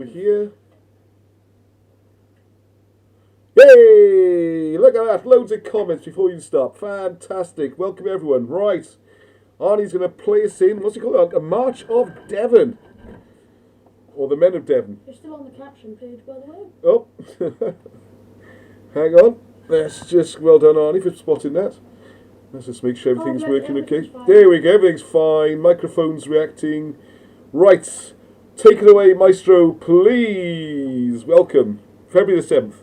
Here. Yay! Look at that. Loads of comments before you start. Fantastic. Welcome everyone. Right. Arnie's going to play us in, what's it called? A March of Devon. Or the Men of Devon. You're still on the caption page, by the way. Oh. Hang on. Let's just, well done Arnie for spotting that. Let's just make sure everything's working okay. Fine. There we go. Everything's fine. Microphone's reacting. Right. Take it away, Maestro, please. Welcome. February the 7th.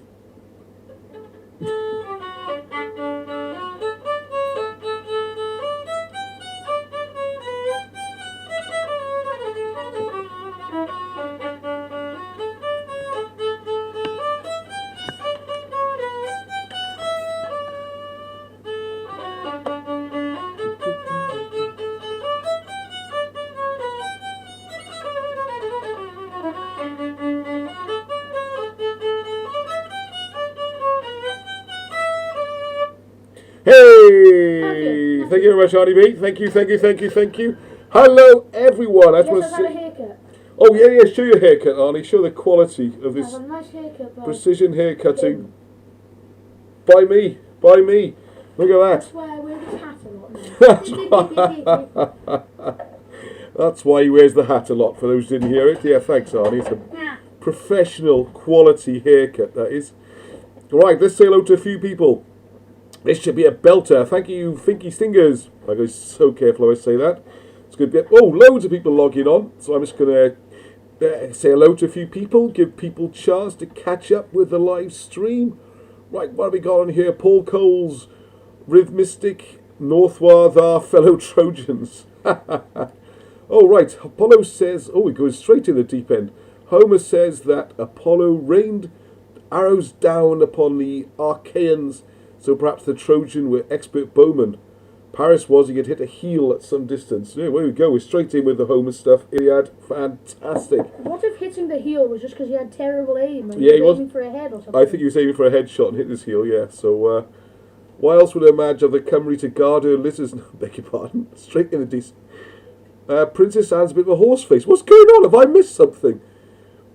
Hey! Thank you very much, Arnie B. Thank you. Hello, everyone. Yes, I've had a haircut. Oh, yeah, show your haircut, Arnie. Show the quality of I this have a nice haircut, precision haircutting. By me. Look at That's why I wear this hat a lot now. That's why he wears the hat a lot, for those who didn't hear it. Yeah, thanks, Arnie. It's a professional quality haircut, that is. Right, let's say hello to a few people. This should be a belter. Thank you, Finky Stingers. I go so careful how I say that. It's good to get, loads of people logging on. So I'm just going to say hello to a few people, give people a chance to catch up with the live stream. Right, what have we got on here? Paul Coles, Rhythmistic, Northward, our fellow Trojans. Oh, right. Apollo says, it goes straight in the deep end. Homer says that Apollo rained arrows down upon the Achaeans, so perhaps the Trojan were expert bowmen. Paris was, he had hit a heel at some distance. Yeah, there we go. We're straight in with the Homer stuff. Iliad, fantastic. What if hitting the heel was just because he had terrible aim and Yeah, he was aiming for a head or something? I think he was aiming for a headshot and hit his heel, yeah. So, why else would I imagine the Cymru to guard her litters? No, beg your pardon. Straight in the decent. Princess Anne's a bit of a horse face. What's going on? Have I missed something?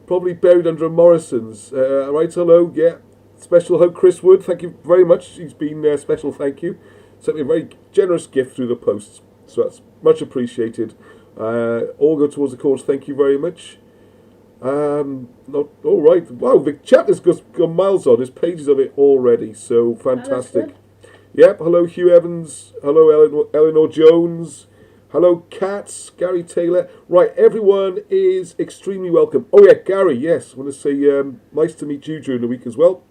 Probably buried under a Morrison's. Right, hello, yeah. Special hello, Chris Wood. Thank you very much. He's been special thank you. Sent me a very generous gift through the posts. So that's much appreciated. All go towards the cause. Thank you very much. Not all right. Wow, the chat has gone miles on. There's pages of it already. So fantastic. Yep. Hello, Hugh Evans. Hello, Eleanor Jones. Hello, Katz, Gary Taylor. Right, everyone is extremely welcome. Oh yeah, Gary, yes. I want to say nice to meet you during the week as well.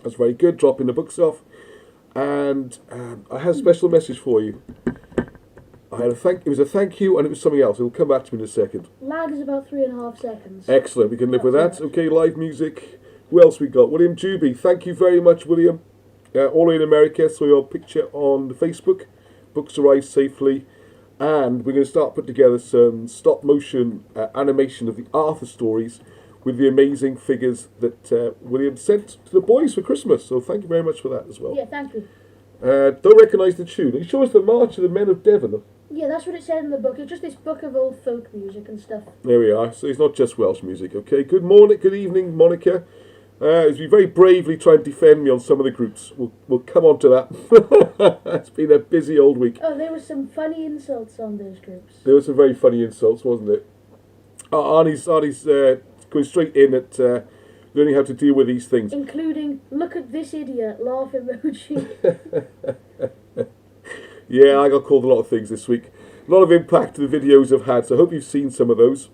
That's very good, dropping the books off. And I had a special message for you. It was a thank you and it was something else. It'll come back to me in a second. Lag is about 3.5 seconds. Excellent, we can live with that. Okay, live music. Who else we got? William Juby. Thank you very much, William. All the way in America, saw your picture on Facebook. Books arrived safely. And we're going to start putting together some stop-motion animation of the Arthur stories with the amazing figures that William sent to the boys for Christmas. So thank you very much for that as well. Yeah, thank you. Don't recognise the tune. Are you sure it's the March of the Men of Devon? Yeah, that's what it said in the book. It's just this book of old folk music and stuff. There we are. So it's not just Welsh music, okay? Good morning, good evening, Monica. As we very bravely try and defend me on some of the groups. We'll come on to that. It's been a busy old week. Oh, there were some funny insults on those groups. There were some very funny insults, wasn't it? Arnie's going straight in at learning how to deal with these things. Including, look at this idiot, laugh emoji. Yeah, I got called a lot of things this week. A lot of impact the videos have had, so I hope you've seen some of those.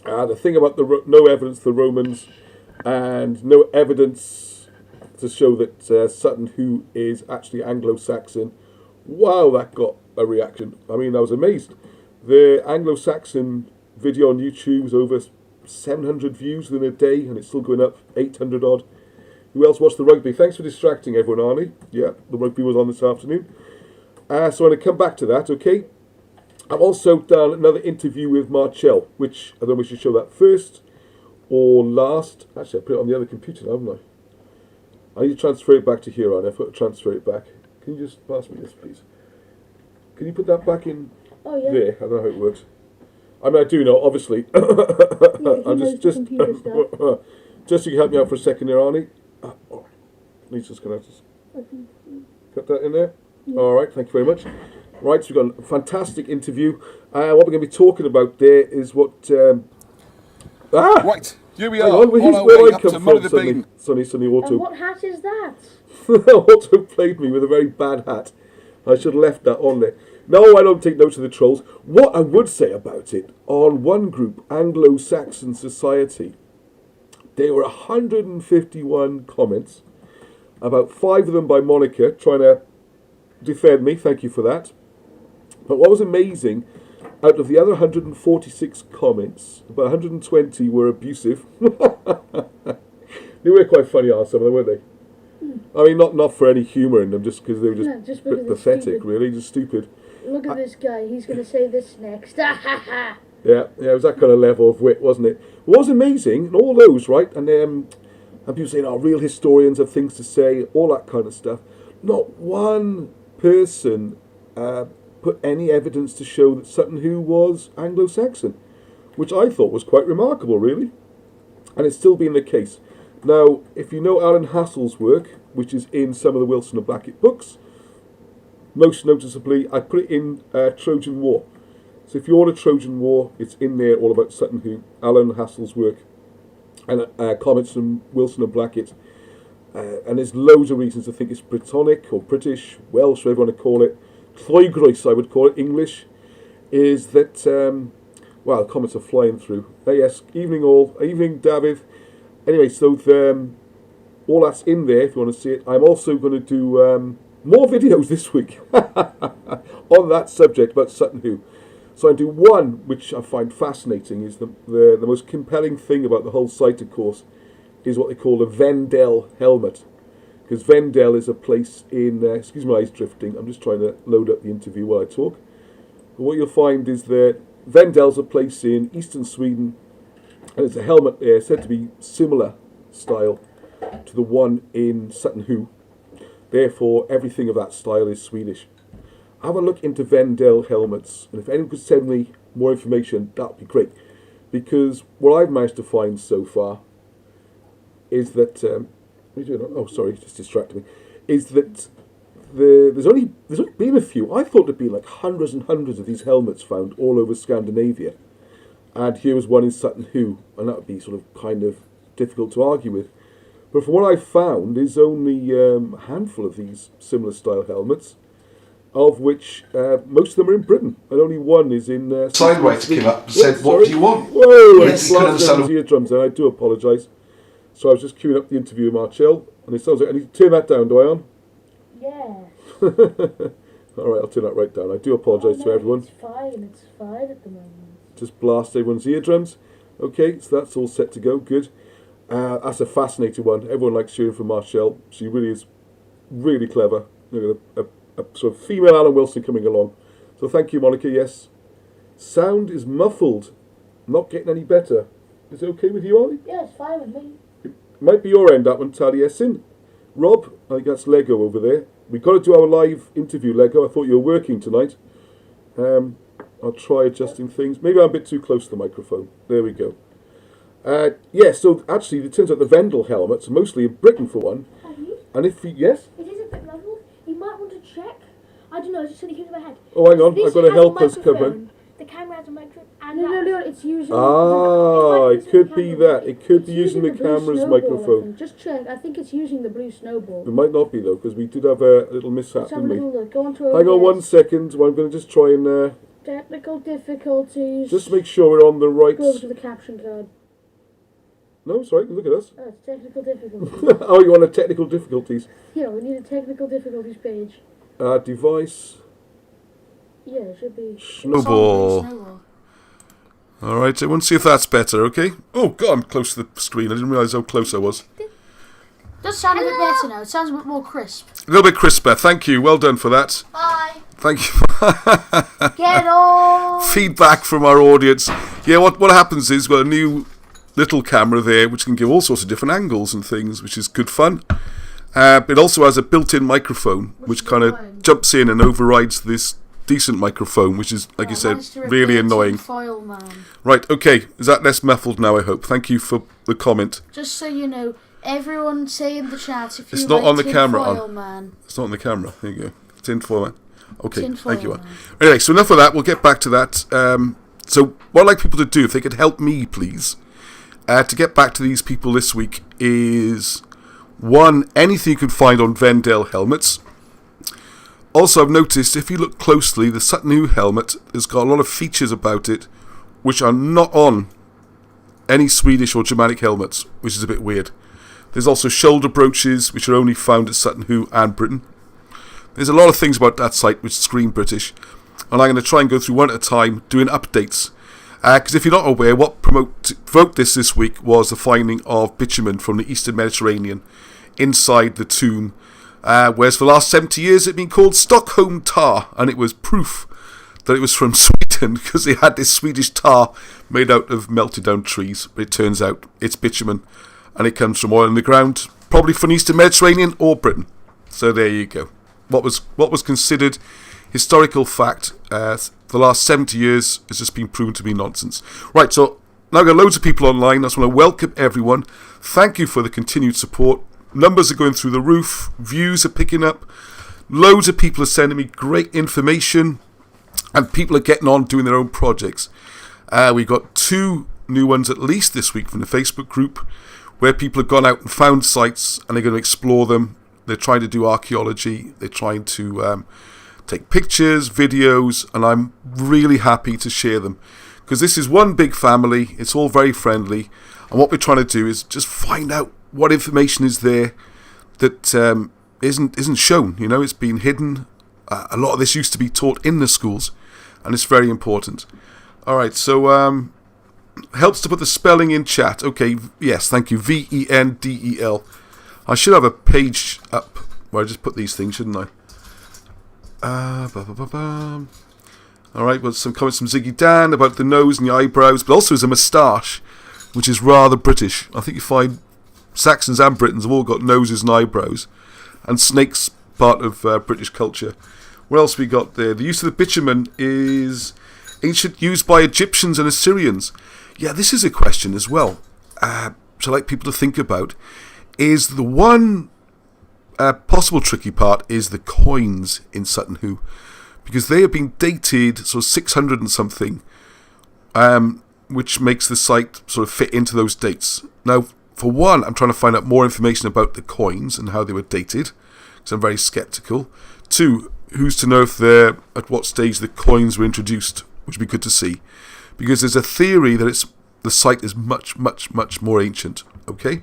The thing about the no evidence the Romans... and no evidence to show that Sutton, who is actually Anglo-Saxon, wow, that got a reaction. I mean, I was amazed. The Anglo-Saxon video on YouTube was over 700 views within a day, and it's still going up, 800 odd. Who else watched the rugby? Thanks for distracting everyone, Arnie. Yeah, the rugby was on this afternoon. So I'm going to come back to that, okay? I've also done another interview with Marchelle, which I don't know if we should show that first or last. Actually, I put it on the other computer, haven't I? I need to transfer it back to here, Arnie. I've got to transfer it back. Can you just pass me this, please? Can you put that back in Oh, yeah. there? I don't know how it works. I mean, I do know, obviously. Yeah, I'm knows the computer stuff. just so you can help me out for a second there, Arnie. Lisa's going to have to cut that in there. Yeah. All right, thank you very much. Right, so we've got a fantastic interview. What we're going to be talking about there is what... Right, here we are, on, on our where way I up come to from, Mother suddenly, Bean. Sonny Auto. And what hat is that? Auto played me with a very bad hat. I should have left that on there. No, I don't take notes of the trolls. What I would say about it, on one group, Anglo-Saxon Society, there were 151 comments, about 5 of them by Monica, trying to defend me. Thank you for that. But what was amazing, out of the other 146 comments, about 120 were abusive. They were quite funny, some of them, weren't they? I mean, not for any humour in them, just because they were just because it's pathetic, stupid. really, just stupid. Look at this guy. He's going to say this next. Yeah, it was that kind of level of wit, wasn't it? What was amazing, and all those, right, and people saying, oh, real historians have things to say, all that kind of stuff. Not one person put any evidence to show that Sutton Hoo was Anglo-Saxon, which I thought was quite remarkable, really. And it's still been the case. Now, if you know Alan Hassell's work, which is in some of the Wilson and Blackett books, most noticeably, I put it in Trojan War. So if you order Trojan War, it's in there all about Sutton Hoo, Alan Hassell's work, and comments from Wilson and Blackett. And there's loads of reasons to think it's Brittonic or British, Welsh, whatever you want to call it. Lloegrais, I would call it, English, is that, well, comments are flying through. Yes, evening all, evening David. Anyway, so all that's in there if you want to see it. I'm also going to do more videos this week on that subject about Sutton Hoo. So I do one, which I find fascinating, is the most compelling thing about the whole site, of course, is what they call the Vendel helmet. Because Vendel is a place in, excuse my eyes drifting, I'm just trying to load up the interview while I talk. But what you'll find is that Vendel's a place in eastern Sweden, and it's a helmet there said to be similar style to the one in Sutton Hoo. Therefore, everything of that style is Swedish. Have a look into Vendel helmets, and if anyone could send me more information, that would be great. Because what I've managed to find so far is that, what are you doing? Oh, sorry, just distracted me. Is that there's only been a few. I thought there'd be like hundreds and hundreds of these helmets found all over Scandinavia. And here was one in Sutton Hoo, and that would be sort of kind of difficult to argue with. But from what I've found, there's only a handful of these similar style helmets, of which most of them are in Britain, and only one is in... Sideways came up and said, what do you want? Whoa, I Yes, blasted out his eardrums there, I do apologise. So I was just queuing up the interview with Marchelle, and it sounds like I need to turn that down, do I, on? Yeah. Alright, I'll turn that right down. I do apologise to everyone. It's fine at the moment. Just blast everyone's eardrums. Okay, so that's all set to go, good. That's a fascinating one. Everyone likes hearing from Marchelle. She really is really clever. Look at a sort of female Alan Wilson coming along. So thank you, Monica, yes. Sound is muffled. Not getting any better. Is it okay with you, Ollie? Yeah, it's fine with me. It might be your end, that one, Taliesin. Rob, I think that's Lego over there. We've got to do our live interview, Lego. I thought you were working tonight. I'll try adjusting things. Maybe I'm a bit too close to the microphone. There we go. So actually, it turns out the Vendel helmets are mostly in Britain for one. And if yes? It is a bit muffled. You might want to check. I don't know, it's just something came to my head. Oh, hang on, I've got to help us cover. The camera has a microphone. And no, it's using... it could be that. It could be using the camera's microphone. Just check. I think it's using the blue snowball. It might not be, though, because we did have a little mishap, didn't we? Go on to Hang on 1 second. Well, I'm going to just try and... technical difficulties. Just make sure we're on the right... Go over to the caption card. No, it's right. Look at us. Oh, it's technical difficulties. Oh, you want a technical difficulties? Yeah, we need a technical difficulties page. Device. Yeah, it should be... Snowball. Alright, I want to see if that's better, okay? Oh, God, I'm close to the screen. I didn't realise how close I was. It does sound a bit better now. It sounds a bit more crisp. A little bit crisper. Thank you. Well done for that. Bye. Thank you. Get on. Feedback from our audience. Yeah, what happens is we've got a new little camera there which can give all sorts of different angles and things, which is good fun. It also has a built-in microphone which kind of jumps in and overrides this decent microphone, which is, like you said, managed to really repair annoying. tinfoil man. Right, okay, is that less muffled now, I hope? Thank you for the comment. Just so you know, everyone say in the chat if you It's not like on the camera. tinfoil man. It's not on the camera. There you go. Tinfoil man. Okay, Tinfoil thank you. man. Anyway, so enough of that. We'll get back to that. So what I'd like people to do, if they could help me, please, to get back to these people this week is, one, anything you can find on Vendale helmets. Also, I've noticed, if you look closely, the Sutton Hoo helmet has got a lot of features about it which are not on any Swedish or Germanic helmets, which is a bit weird. There's also shoulder brooches, which are only found at Sutton Hoo and Britain. There's a lot of things about that site which scream British, and I'm going to try and go through one at a time, doing updates. Because if you're not aware, what provoked this week was the finding of bitumen from the Eastern Mediterranean inside the tomb, whereas for the last 70 years it had been called Stockholm tar, and it was proof that it was from Sweden, because they had this Swedish tar made out of melted down trees, but it turns out it's bitumen, and it comes from oil in the ground, probably from the Eastern Mediterranean or Britain. So there you go. What was considered historical fact for the last 70 years has just been proven to be nonsense. Right, so now I've got loads of people online. I just want to welcome everyone. Thank you for the continued support. Numbers are going through the roof. Views are picking up. Loads of people are sending me great information, and people are getting on doing their own projects. We've got 2 new ones at least this week from the Facebook group, where people have gone out and found sites and they're going to explore them. They're trying to do archaeology. They're trying to take pictures, videos, and I'm really happy to share them, because this is one big family. It's all very friendly, and what we're trying to do is just find out what information is there that isn't shown. You know, it's been hidden. A lot of this used to be taught in the schools, and it's very important. All right, so helps to put the spelling in chat. Okay, yes, thank you. Vendel. I should have a page up where I just put these things, shouldn't I? Alright, well, some comments from Ziggy Dan about the nose and the eyebrows, but also as a moustache, which is rather British. I think you find Saxons and Britons have all got noses and eyebrows, and snakes part of British culture. What else we got there? The use of the bitumen is ancient, used by Egyptians and Assyrians. Yeah, this is a question as well, which I like people to think about. Is the one possible tricky part is the coins in Sutton Hoo, because they have been dated sort of 600 and something, which makes the site sort of fit into those dates. Now, for one, I'm trying to find out more information about the coins and how they were dated, because I'm very sceptical. 2, who's to know if they're at what stage the coins were introduced, which would be good to see, because there's a theory that the site is much, much, much more ancient. Okay.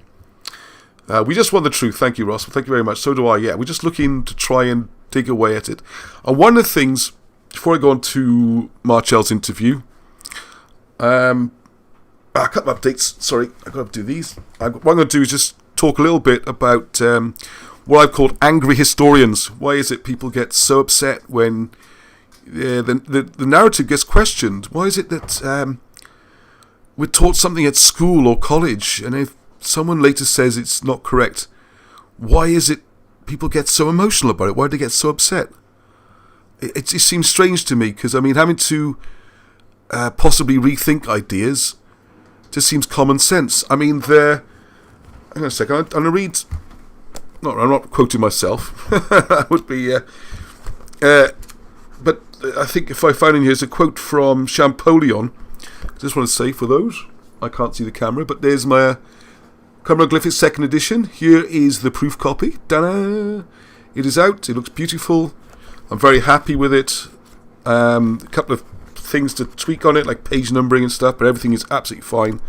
We just want the truth. Thank you, Ross. Well, thank you very much. So do I. Yeah, we're just looking to try and dig away at it. And one of the things, before I go on to Marchelle's interview, a couple of updates. Sorry, I've got to do these. What I'm going to do is just talk a little bit about what I've called angry historians. Why is it people get so upset when the narrative gets questioned? Why is it that we're taught something at school or college, and if someone later says it's not correct, why is it people get so emotional about it? Why do they get so upset? It seems strange to me, because, I mean, having to possibly rethink ideas just seems common sense. I mean, hang on a second, I'm going to read... No, I'm not quoting myself. That would be... but I think if I found in here is a quote from Champollion. I just want to say, for those, I can't see the camera, but there's my... Chronoglyphics 2nd edition. Here is the proof copy. Ta-da! It is out. It looks beautiful. I'm very happy with it. A couple of things to tweak on it, like page numbering and stuff, but everything is absolutely fine.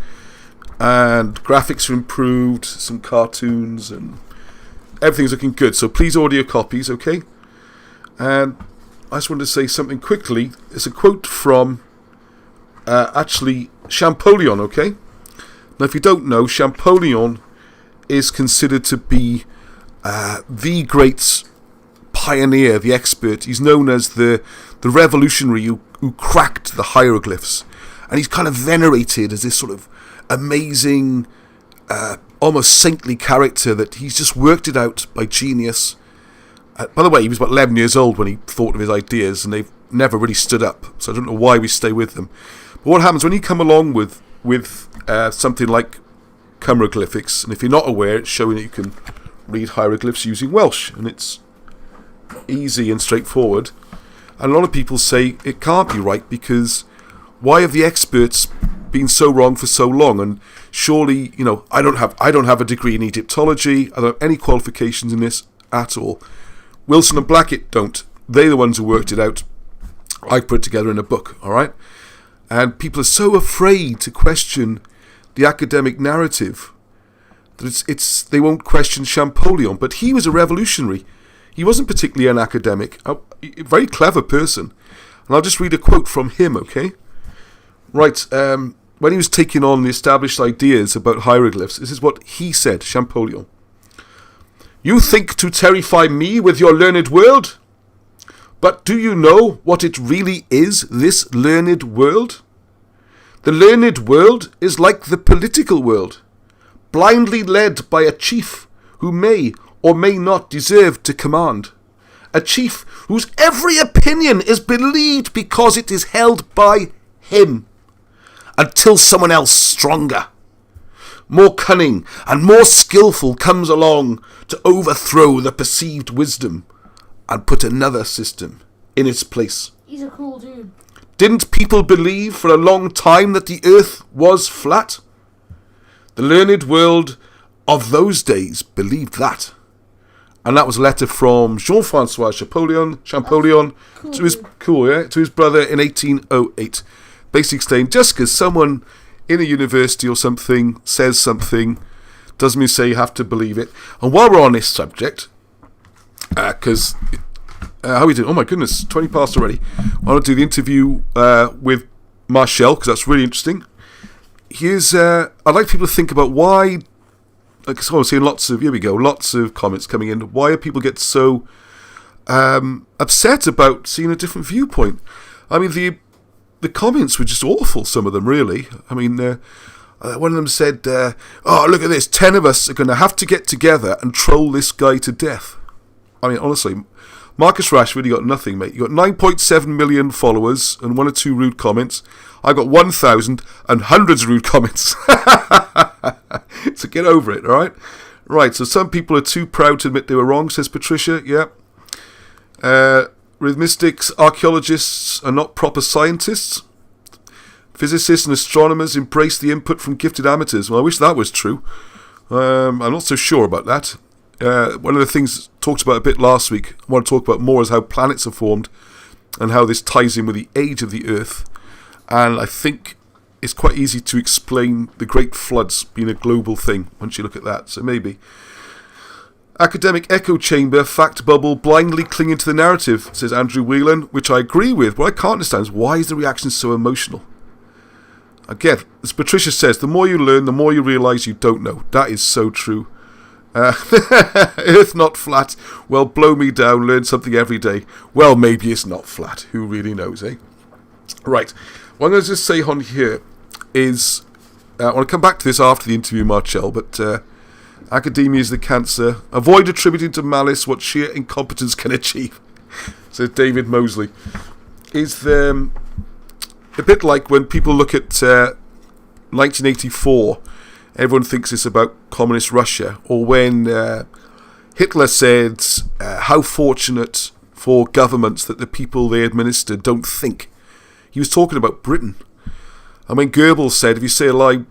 And graphics are improved, some cartoons, and everything's looking good. So please order your copies, okay? And I just wanted to say something quickly. It's a quote from actually Champollion, okay? Now, if you don't know, Champollion is considered to be the great pioneer, the expert. He's known as the revolutionary who cracked the hieroglyphs. And he's kind of venerated as this sort of amazing, almost saintly character that he's just worked it out by genius. By the way, he was about 11 years old when he thought of his ideas, and they've never really stood up. So I don't know why we stay with them. But what happens when you come along with something like chiroglyphics, and if you're not aware, it's showing that you can read hieroglyphs using Welsh, and it's easy and straightforward. And a lot of people say it can't be right because why have the experts been so wrong for so long? And surely, I don't have a degree in Egyptology. I don't have any qualifications in this at all. Wilson and Blackett don't. They're the ones who worked it out. I put it together in a book, all right? And people are so afraid to question the academic narrative that they won't question Champollion. But he was a revolutionary. He wasn't particularly an academic, a very clever person. And I'll just read a quote from him, okay? Right, when he was taking on the established ideas about hieroglyphs, this is what he said, Champollion. You think to terrify me with your learned world? But do you know what it really is, this learned world? The learned world is like the political world, blindly led by a chief who may or may not deserve to command. A chief whose every opinion is believed because it is held by him, until someone else stronger, more cunning and more skillful comes along to overthrow the perceived wisdom and put another system in its place. He's a cool dude. Didn't people believe for a long time that the earth was flat? The learned world of those days believed that. And that was a letter from Jean-Francois Champollion to his brother in 1808. Basically saying, just because someone in a university or something says something, doesn't mean say you have to believe it. And while we're on this subject, because how are we doing? Oh my goodness, 20 past already. I want to do the interview with Marchelle, because that's really interesting. I'd like people to think about why. Because I'm seeing lots of comments coming in. Why do people get so upset about seeing a different viewpoint? I mean, the comments were just awful, some of them, really. I mean, one of them said, oh, look at this, 10 of us are going to have to get together and troll this guy to death. I mean, honestly, Marcus Rashford, you got nothing, mate. You got 9.7 million followers and 1 or 2 rude comments. I got 1,000 and hundreds of rude comments. So get over it, all right? Right, so some people are too proud to admit they were wrong, says Patricia, yeah. Rhythmistics, archaeologists are not proper scientists. Physicists and astronomers embrace the input from gifted amateurs. Well, I wish that was true. I'm not so sure about that. One of the things talked about a bit last week, I want to talk about more, is how planets are formed and how this ties in with the age of the Earth. And I think it's quite easy to explain the Great Floods being a global thing once you look at that. So maybe. Academic echo chamber, fact bubble, blindly clinging to the narrative, says Andrew Whelan, which I agree with. What I can't understand is why is the reaction so emotional? Again, as Patricia says, the more you learn, the more you realise you don't know. That is so true. Earth not flat. Well, blow me down, learn something every day. Well, maybe it's not flat. Who really knows, eh? Right. What I'm going to just say on here is, I want to come back to this after the interview, Marchelle, but academia is the cancer. Avoid attributing to malice what sheer incompetence can achieve, says David Mosley. Is a bit like when people look at 1984, everyone thinks it's about communist Russia, or when Hitler said how fortunate for governments that the people they administer don't think. He was talking about Britain. And when Goebbels said, if you say a lie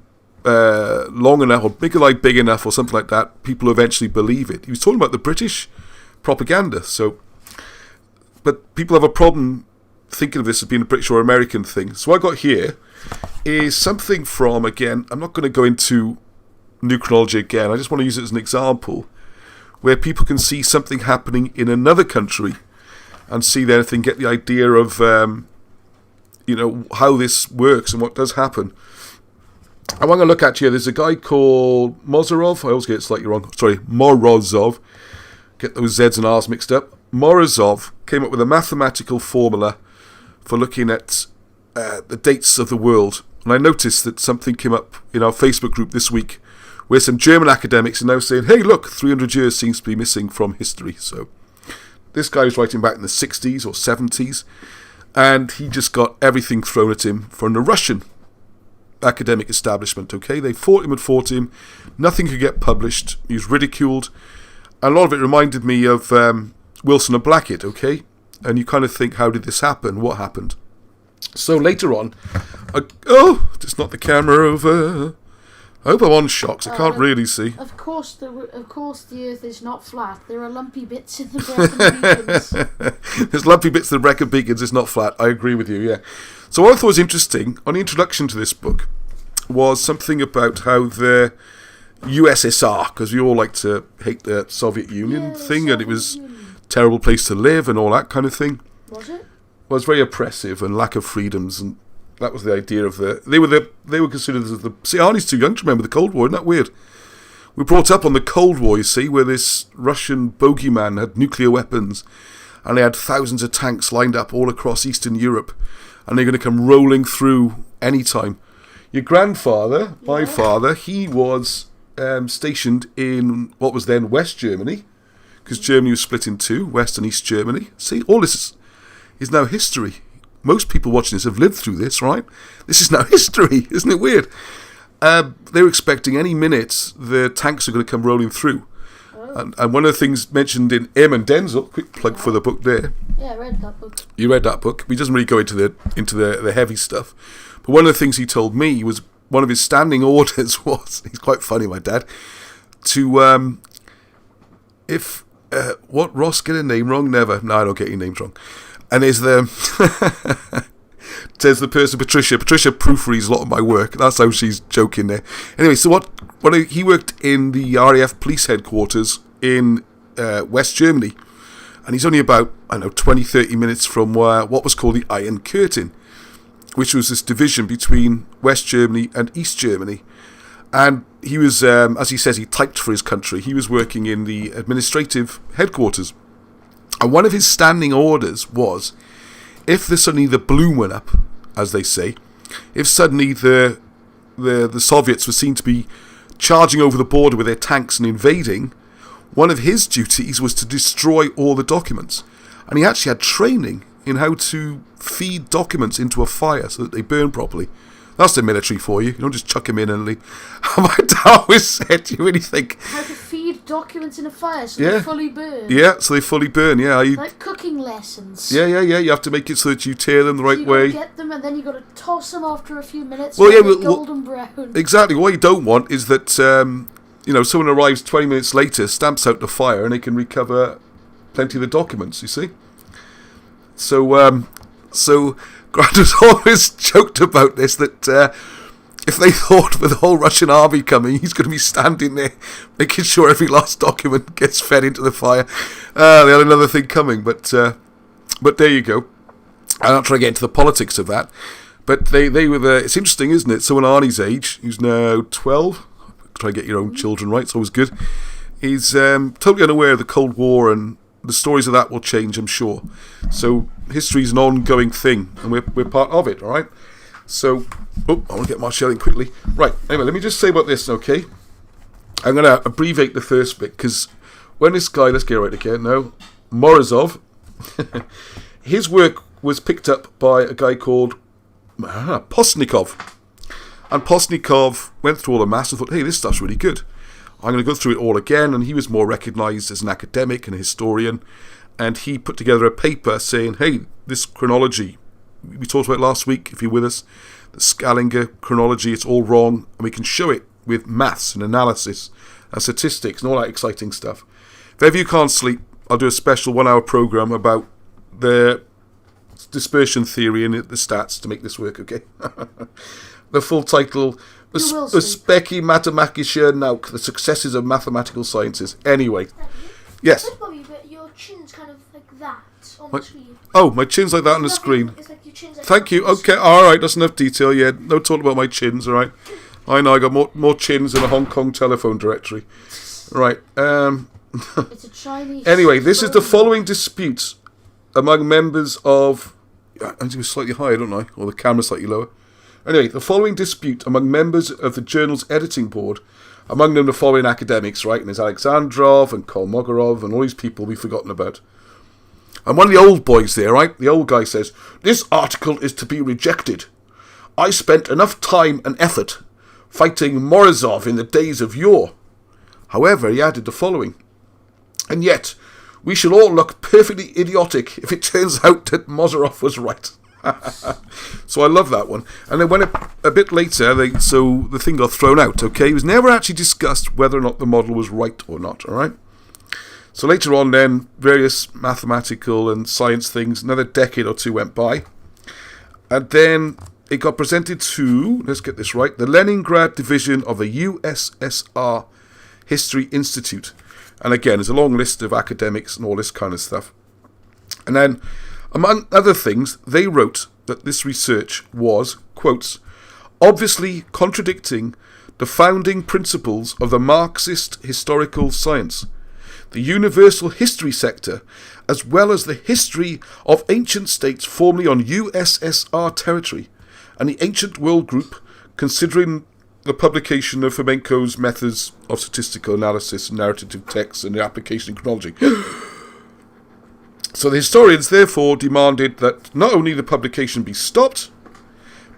long enough, or make a lie big enough, or something like that, people eventually believe it. He was talking about the British propaganda. But people have a problem thinking of this as being a British or American thing. So what I got here is something from, again, I'm not going to go into new chronology again, I just want to use it as an example, where people can see something happening in another country and see anything, get the idea of how this works and what does happen. I want to look at here. There's a guy called Mozerov. I always get it slightly wrong. Sorry, Morozov. Get those Z's and R's mixed up. Morozov came up with a mathematical formula for looking at the dates of the world. And I noticed that something came up in our Facebook group this week where some German academics are now saying, hey, look, 300 years seems to be missing from history. So this guy was writing back in the 60s or 70s. And he just got everything thrown at him from the Russian academic establishment, okay? They fought him. Nothing could get published. He was ridiculed. And a lot of it reminded me of Wilson and Blackett, okay? And you kind of think, how did this happen? What happened? So later on, just knocked the camera over. I hope I'm on shocks. I can't really see. Of course, the Earth is not flat. There are lumpy bits in the Brecon Beacons. There's lumpy bits in the Brecon Beacons. It's not flat. I agree with you. Yeah. So what I thought was interesting on the introduction to this book was something about how the USSR, because we all like to hate the Soviet Union thing, and it was a terrible place to live and all that kind of thing. Was it? Was very oppressive and lack of freedoms, and that was the idea of they were considered as the. See, Arnie's too young to remember the Cold War. Isn't that weird? We brought up on the Cold War, you see, where this Russian bogeyman had nuclear weapons, and they had thousands of tanks lined up all across Eastern Europe, and they're going to come rolling through any time. Your grandfather, my father, he was stationed in what was then West Germany, because Germany was split in two, West and East Germany. See, all this is now history. Most people watching this have lived through this, right? This is now history, isn't it weird? They were expecting any minute the tanks are going to come rolling through. Oh. And one of the things mentioned in M and Denzel, quick plug for the book there. Yeah, I read that book. You read that book? He doesn't really go into the heavy stuff. But one of the things he told me was one of his standing orders was, he's quite funny, my dad, to, what, Ross, get a name wrong? Never. No, I don't get your names wrong. And there's says the person, Patricia. Patricia proofreads a lot of my work. That's how she's joking there. Anyway, so he worked in the RAF police headquarters in West Germany. And he's only about, 20, 30 minutes from what was called the Iron Curtain, which was this division between West Germany and East Germany. And he was, as he says, he typed for his country. He was working in the administrative headquarters. And one of his standing orders was, if suddenly the balloon went up, as they say, if suddenly the Soviets were seen to be charging over the border with their tanks and invading, one of his duties was to destroy all the documents. And he actually had training in how to feed documents into a fire so that they burn properly. That's the military for you. You don't just chuck them in and leave. My dad always said, you really think... How to feed documents in a fire so they fully burn. Yeah, so they fully burn, yeah. Like cooking lessons. Yeah. You have to make it so that you tear them the right way. You get them and then you got to toss them after a few minutes golden brown. Exactly. What you don't want is that, someone arrives 20 minutes later, stamps out the fire, and they can recover plenty of the documents, you see. So Grant has always joked about this, that if they thought with the whole Russian army coming, he's going to be standing there making sure every last document gets fed into the fire. They had another thing coming, but there you go. I'm not trying to get into the politics of that, but they were it's interesting, isn't it? Someone Arnie's age, who's now 12, try to get your own children right, it's always good. He's totally unaware of the Cold War, and the stories of that will change, I'm sure. So history's an ongoing thing, and we're part of it, all right? So, I want to get Marchelle in quickly. Right, anyway, let me just say about this, okay? I'm going to abbreviate the first bit, because when this guy, let's get it right again now, Mozerov, his work was picked up by a guy called Posnikov. And Posnikov went through all the maths and thought, hey, this stuff's really good. I'm going to go through it all again, and he was more recognised as an academic and a historian, and he put together a paper saying, hey, this chronology, we talked about it last week, if you're with us, the Scaliger chronology, it's all wrong, and we can show it with maths and analysis and statistics and all that exciting stuff. If ever you can't sleep, I'll do a special 1-hour programme about the dispersion theory and the stats to make this work, okay? The full title... The Specky Mathematische Nauk, the successes of mathematical sciences. Anyway, yes. Bobby, but your chin's kind of like that on the screen. Oh, my chin's like that on the screen. It's like your chin's like Thank you. Okay, all right, that's enough detail. Yeah, no talk about my chins. All right. I know I got more chins than a Hong Kong telephone directory. Right. It's a Chinese. Anyway, this is the following dispute among members of. I think it was slightly higher, don't I? Or the camera slightly lower. Anyway, the following dispute among members of the journal's editing board, among them the following academics, right? And there's Alexandrov and Kolmogorov and all these people we've forgotten about. And one of the old boys there, right? The old guy says, "This article is to be rejected. I spent enough time and effort fighting Mozerov in the days of yore." However, he added the following, "And yet, we shall all look perfectly idiotic if it turns out that Mozerov was right." So I love that one. And then when a bit later, so the thing got thrown out, okay? It was never actually discussed whether or not the model was right or not, all right? So later on then, various mathematical and science things, another decade or two went by. And then it got presented to, let's get this right, the Leningrad division of the USSR History Institute. And again, there's a long list of academics and all this kind of stuff. And then, among other things, they wrote that this research was, quotes, obviously contradicting the founding principles of the Marxist historical science, the universal history sector, as well as the history of ancient states formerly on USSR territory, and the ancient world group, considering the publication of Fomenko's methods of statistical analysis, narrative texts, and the application in chronology. So the historians therefore demanded that not only the publication be stopped,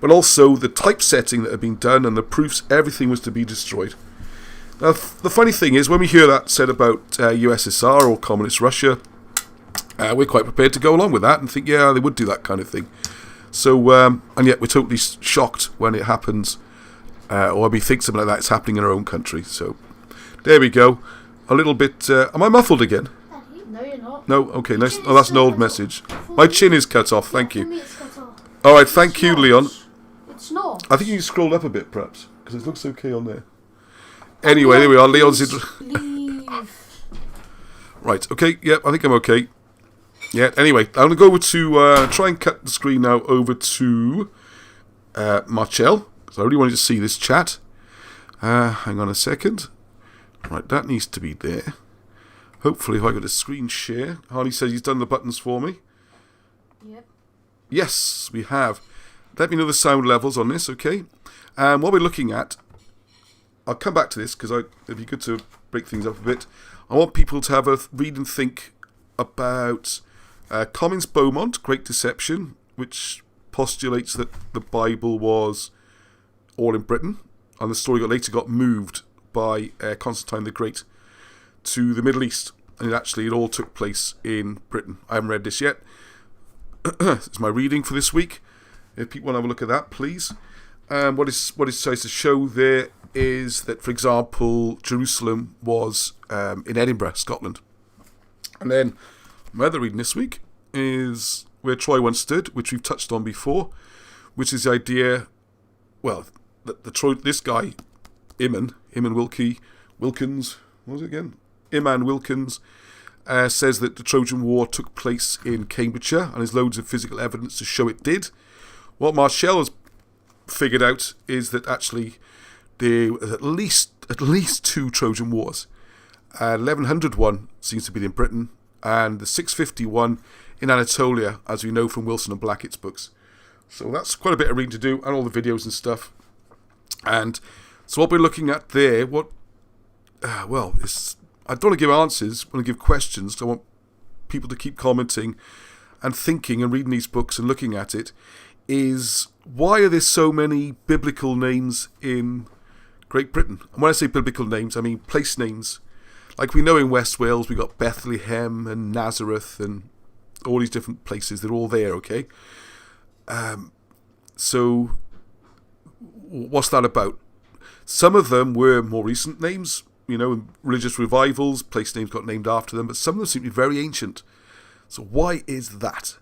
but also the typesetting that had been done and the proofs, everything was to be destroyed. Now, the funny thing is, when we hear that said about USSR or Communist Russia, we're quite prepared to go along with that and think, yeah, they would do that kind of thing. So, and yet we're totally shocked when it happens, or we think something like that is happening in our own country. So, there we go. A little bit. Am I muffled again? No, you're not. No? Okay, nice. Oh, that's an old message. My chin is cut off, thank you. It's cut off. Alright, thank you, Leon. It's not. I think you can scroll up a bit, perhaps, because it looks okay on there. Anyway, there we are. Leon's Leave. Right, okay, yeah, I think I'm okay. Yeah, anyway, I'm going to go over to, try and cut the screen now over to Marchelle, because I really wanted to see this chat. Hang on a second. Right, that needs to be there. Hopefully, if I got a screen share. Harley says he's done the buttons for me. Yep. Yes, we have. Let me know the sound levels on this, okay? And what we're looking at, I'll come back to this because it'd be good to break things up a bit. I want people to have a read and think about Collins Beaumont, Great Deception, which postulates that the Bible was all in Britain, and the story later got moved by Constantine the Great to the Middle East, and it all took place in Britain. I haven't read this yet. It's my reading for this week. If people want to have a look at that, please. What it tries to show there is that, for example, Jerusalem was in Edinburgh, Scotland. And then my other reading this week is Where Troy Once Stood, which we've touched on before, which is the idea, well, that this guy, Iman Wilkins, what was it again? Iman Wilkins says that the Trojan War took place in Cambridgeshire, and there's loads of physical evidence to show it did. What Marchelle has figured out is that actually there was at least two Trojan Wars. 1101 seems to be in Britain, and the 651 in Anatolia, as we know from Wilson and Blackett's books. So that's quite a bit of reading to do, and all the videos and stuff. And so what we're looking at there, I don't want to give answers, I want to give questions. I want people to keep commenting and thinking and reading these books and looking at it, is why are there so many biblical names in Great Britain? And when I say biblical names, I mean place names. Like we know in West Wales, we got Bethlehem and Nazareth and all these different places. They're all there, okay? So what's that about? Some of them were more recent names, religious revivals, place names got named after them, but some of them seem to be very ancient. So why is that?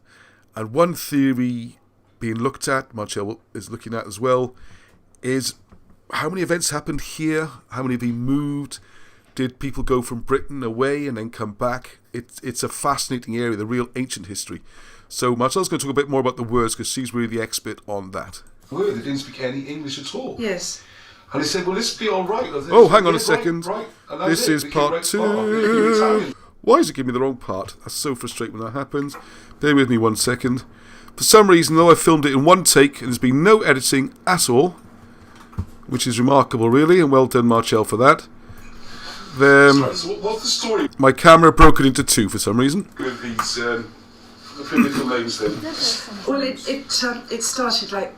And one theory being looked at, Marchelle is looking at as well, is how many events happened here? How many have been moved? Did people go from Britain away and then come back? It's a fascinating area, the real ancient history. So Marcelle's going to talk a bit more about the words because she's really the expert on that. They didn't speak any English at all. Yes. And he said, well, this will be all right. Oh, hang on a second. Right. This is part 2. Why is it giving me the wrong part? That's so frustrating when that happens. Bear with me 1 second. For some reason, though, I filmed it in one take and there's been no editing at all, which is remarkable, really, and well done, Marchelle, for that. Then, so what's the story? My camera broken into two for some reason. With these the biblical names then? Well, it started like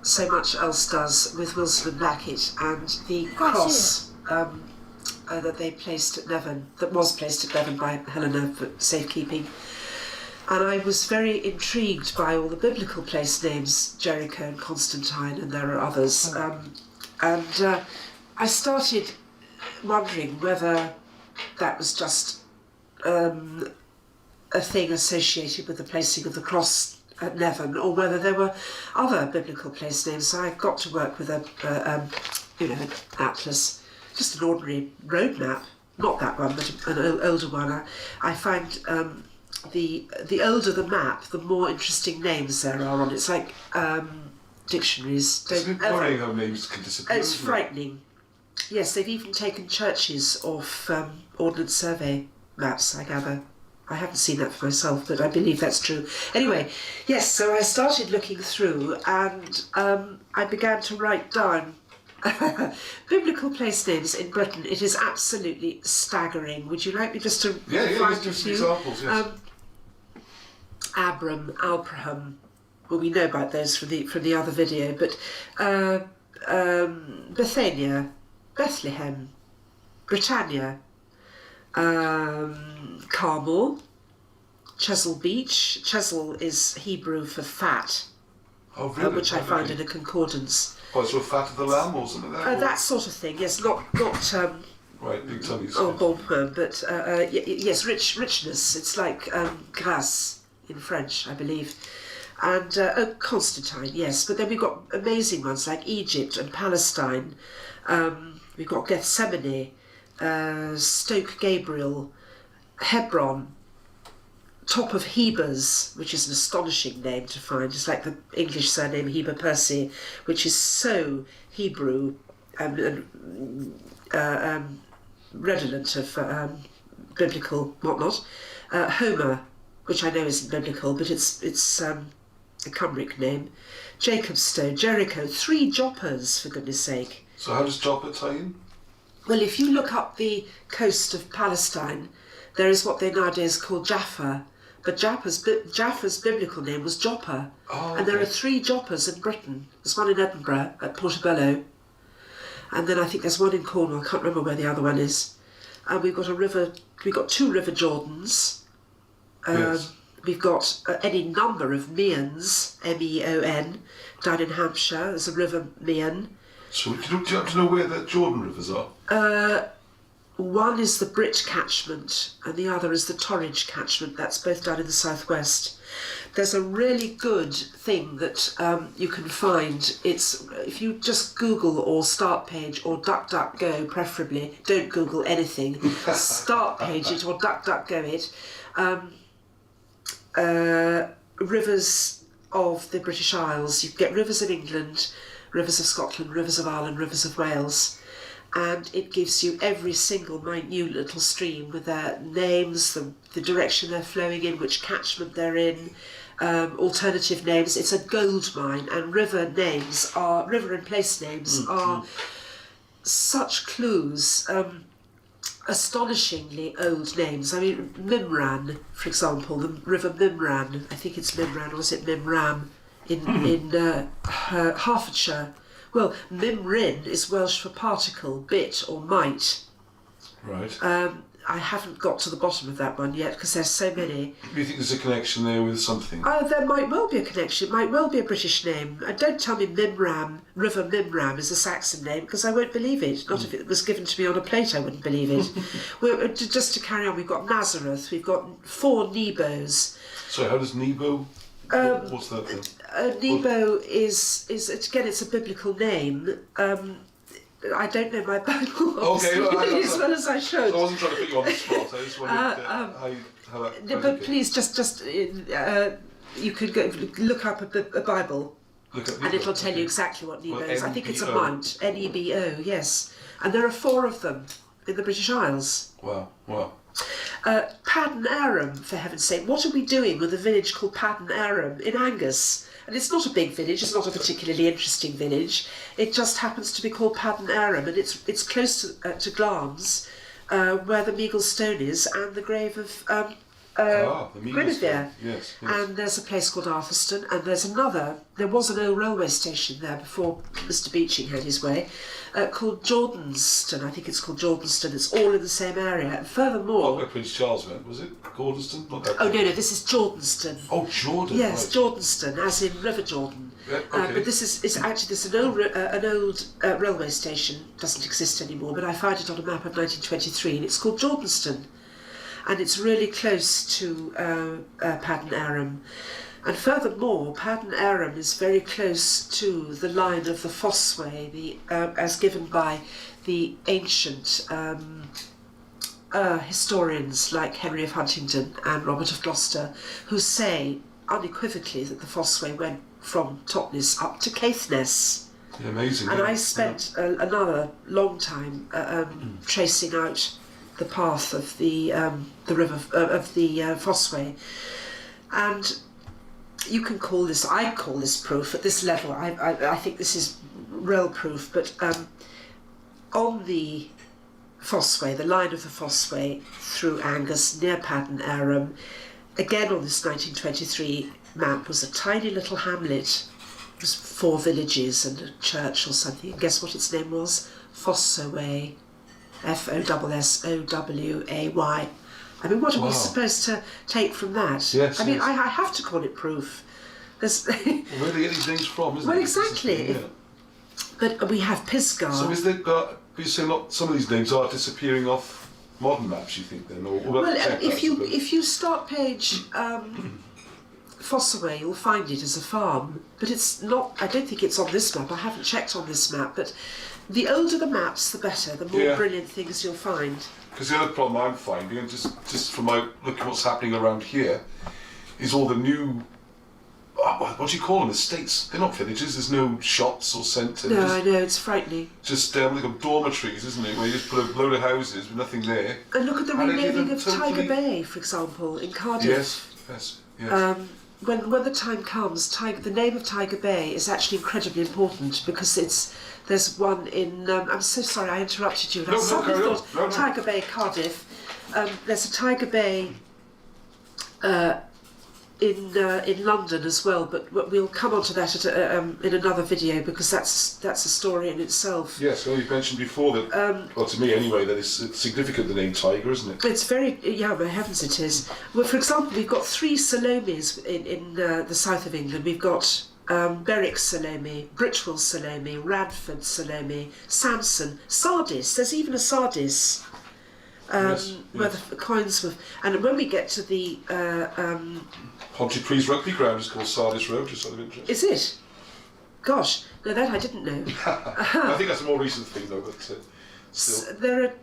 so much else does with Wilson and Blackett, and the cross that they placed at Nevern, that was placed at Nevern by Helena for safekeeping. And I was very intrigued by all the biblical place names, Jericho and Constantine, and there are others. And I started wondering whether that was just a thing associated with the placing of the cross at Nevern, or whether there were other biblical place names. So I got to work with an atlas, just an ordinary road map, not that one, but an older one. I find the older the map, the more interesting names there are on it. It's like dictionaries. It's a bit worrying how names can disappear. It's frightening. Yes, they've even taken churches off Ordnance Survey maps, I gather. I haven't seen that for myself, but I believe that's true. Anyway, yes, so I started looking through, and I began to write down biblical place names in Britain. It is absolutely staggering. Would you like me just to find just a few examples, yes. Abram, Albraham. Well, we know about those from the other video, but Bethania, Bethlehem, Britannia, Carmel, Chesil Beach. Chesil is Hebrew for fat, which I found in a concordance. Oh, so fat of the lamb or something like that? That sort of thing, yes, not right, big tummies. bon pain, but yes, richness. It's like grâce in French, I believe. And Constantine, yes, but then we've got amazing ones like Egypt and Palestine. We've got Gethsemane, Stoke Gabriel, Hebron, Top of Hebers, which is an astonishing name to find, just like the English surname Heber Percy, which is so Hebrew and redolent of biblical whatnot. Homer, which I know isn't biblical, but it's a Cymric name. Jacobstow, Jericho, 3 Joppers, for goodness sake. So how does Joppa tie in? Well, if you look up the coast of Palestine, there is what they nowadays call Jaffa, but Jaffa's biblical name was Joppa. Oh, and there are 3 Joppas in Britain. There's one in Edinburgh at Portobello, and then I think there's one in Cornwall. I can't remember where the other one is. And we've got 2 River Jordans. Yes. We've got any number of Meons, M-E-O-N, down in Hampshire. There's a River Meon. So do you have to know where the Jordan rivers are? One is the Brit catchment and the other is the Torridge catchment. That's both down in the southwest. There's a really good thing that you can find. It's if you just Google or Start Page or DuckDuckGo, preferably. Don't Google anything. Start Page it or DuckDuckGo it. Rivers of the British Isles. You get rivers of England, rivers of Scotland, rivers of Ireland, rivers of Wales. And it gives you every single minute little stream with their names, the direction they're flowing in, which catchment they're in, alternative names. It's a gold mine, and river and place names are such clues, astonishingly old names. I mean, Mimran, for example, the river Mimran, I think it's Mimran, or is it Mimram, in Hertfordshire. Well, Mimrin is Welsh for particle, bit or mite. Right. I haven't got to the bottom of that one yet because there's so many. Do you think there's a connection there with something? There might well be a connection. It might well be a British name. Don't tell me Mimram, River Mimram is a Saxon name because I won't believe it. Not if it was given to me on a plate, I wouldn't believe it. Just to carry on, we've got Nazareth, we've got 4 Nebos. So how does Nebo... what's that then? Nebo is again, it's a biblical name. I don't know my Bible as well as I should. I wasn't trying to put you on the spot. I just wondered how that. But please, just you could go look up a Bible, and it'll tell you exactly what Nebo is. I think it's a mount, Nebo. Yes, and there are 4 of them in the British Isles. Wow. Padden Aram, for heaven's sake, what are we doing with a village called Padden Aram in Angus? And it's not a big village, it's not a particularly interesting village. It just happens to be called Padden Aram, and it's close to Glamis, where the Meagle Stone is, and the grave of the media Guinevere. store. Yes. And there's a place called Arthurstone, and there's another. There was an old railway station there before Mr. Beeching had his way, called Jordanston. I think it's called Jordanston. It's all in the same area. And furthermore, Where Prince Charles went, was it Gordonston? Not that oh no, this is Jordanston. Oh, Jordan. Yes, right. Jordanston, as in River Jordan. Yeah, okay. But this is an old railway station. Doesn't exist anymore. But I found it on a map of 1923, and it's called Jordanston, and it's really close to Padden Aram. And furthermore, Padden Aram is very close to the line of the Fossway, as given by the ancient historians like Henry of Huntingdon and Robert of Gloucester, who say unequivocally that the Fossway went from Totnes up to Caithness. Yeah, amazing. And yeah. I spent another long time tracing out the path of the river of the Fossway, and you can call this. I call this proof at this level. I think this is real proof. But on the Fossway, the line of the Fossway through Angus near Padden Aram, again on this 1923 map was a tiny little hamlet. It was 4 villages and a church or something. And guess what its name was? Fossoway. Fossoway. I mean, what are we supposed to take from that? Yes, I mean, yes. I have to call it proof. There's Well, where do they get these names from, isn't well, it? exactly. Yeah. But we have Pisgah. So is there, you say not some of these names are disappearing off modern maps, you think, then? Or Well, check that, I suppose. if you start page Fossoway, you'll find it as a farm, but it's not. I don't think it's on this map. I haven't checked on this map, but the older the maps, the better. The more brilliant things you'll find. Because the other problem I'm finding, and just from my looking what's happening around here, is all the new, what do you call them, estates? They're not villages, there's no shops or centres. No, I know, it's frightening. Just like dormitories, isn't it, where you just put a load of houses with nothing there. And look at the And they give renaming them of totally- Tiger Bay, for example, in Cardiff. Yes. When the time comes, the name of Tiger Bay is actually incredibly important because there's one in. I'm so sorry I interrupted you. I suddenly thought no. Tiger Bay, Cardiff. There's a Tiger Bay in London as well, but we'll come on to that in another video because that's a story in itself. Yes, well, you mentioned before that, well, to me anyway, that it's significant, the name Tiger, isn't it? It's very, my heavens it is. Well, for example, we've got 3 Salomes in the south of England. We've got Berwick Salome, Britwell Salome, Radford Salome, Samson, Sardis. There's even a Sardis. Where the coins were. And when we get to the... Pontypridd Rugby Ground is called Sardis Road, just out of interest. Is it? Gosh, no, that I didn't know. I think that's a more recent thing, though, but still. There are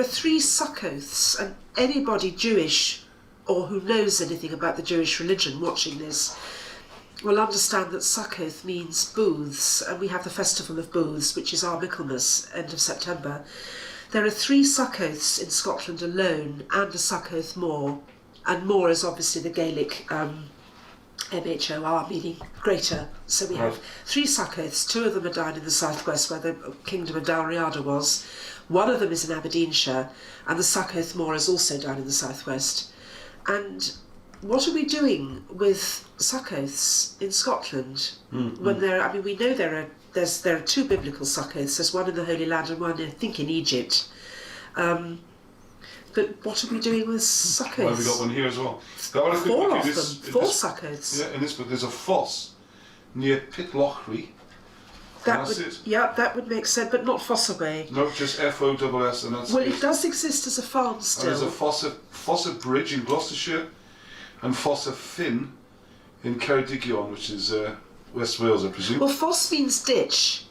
3 Sukkoths, and anybody Jewish or who knows anything about the Jewish religion watching this will understand that Sukkoth means booths, and we have the Festival of Booths, which is our Michaelmas, end of September. There are 3 Sukkoths in Scotland alone, and a Sukkoth Moor, and Moor is obviously the Gaelic MHOR, meaning greater. So we have 3 Sukkoths. 2 of them are down in the southwest where the Kingdom of Dalriada was. One of them is in Aberdeenshire, and the Sukkoth Moor is also down in the southwest. And what are we doing with Sukkoths in Scotland when there? I mean, we know there are 2 biblical Sukkoths. There's one in the Holy Land and one, I think, in Egypt. But what are we doing with Sukkoths? Well, we got one here as well. 4 of them. 4 Sukkoths. Yeah, in this book there's a foss near Pitlochry. That would make sense, but not Fossoway. No, just Foss, and that's. Well, it does exist as a farm still. And there's a Fossa Bridge in Gloucestershire, and Fossa Finn in Ceredigion, which is West Wales, I presume. Well, foss means ditch,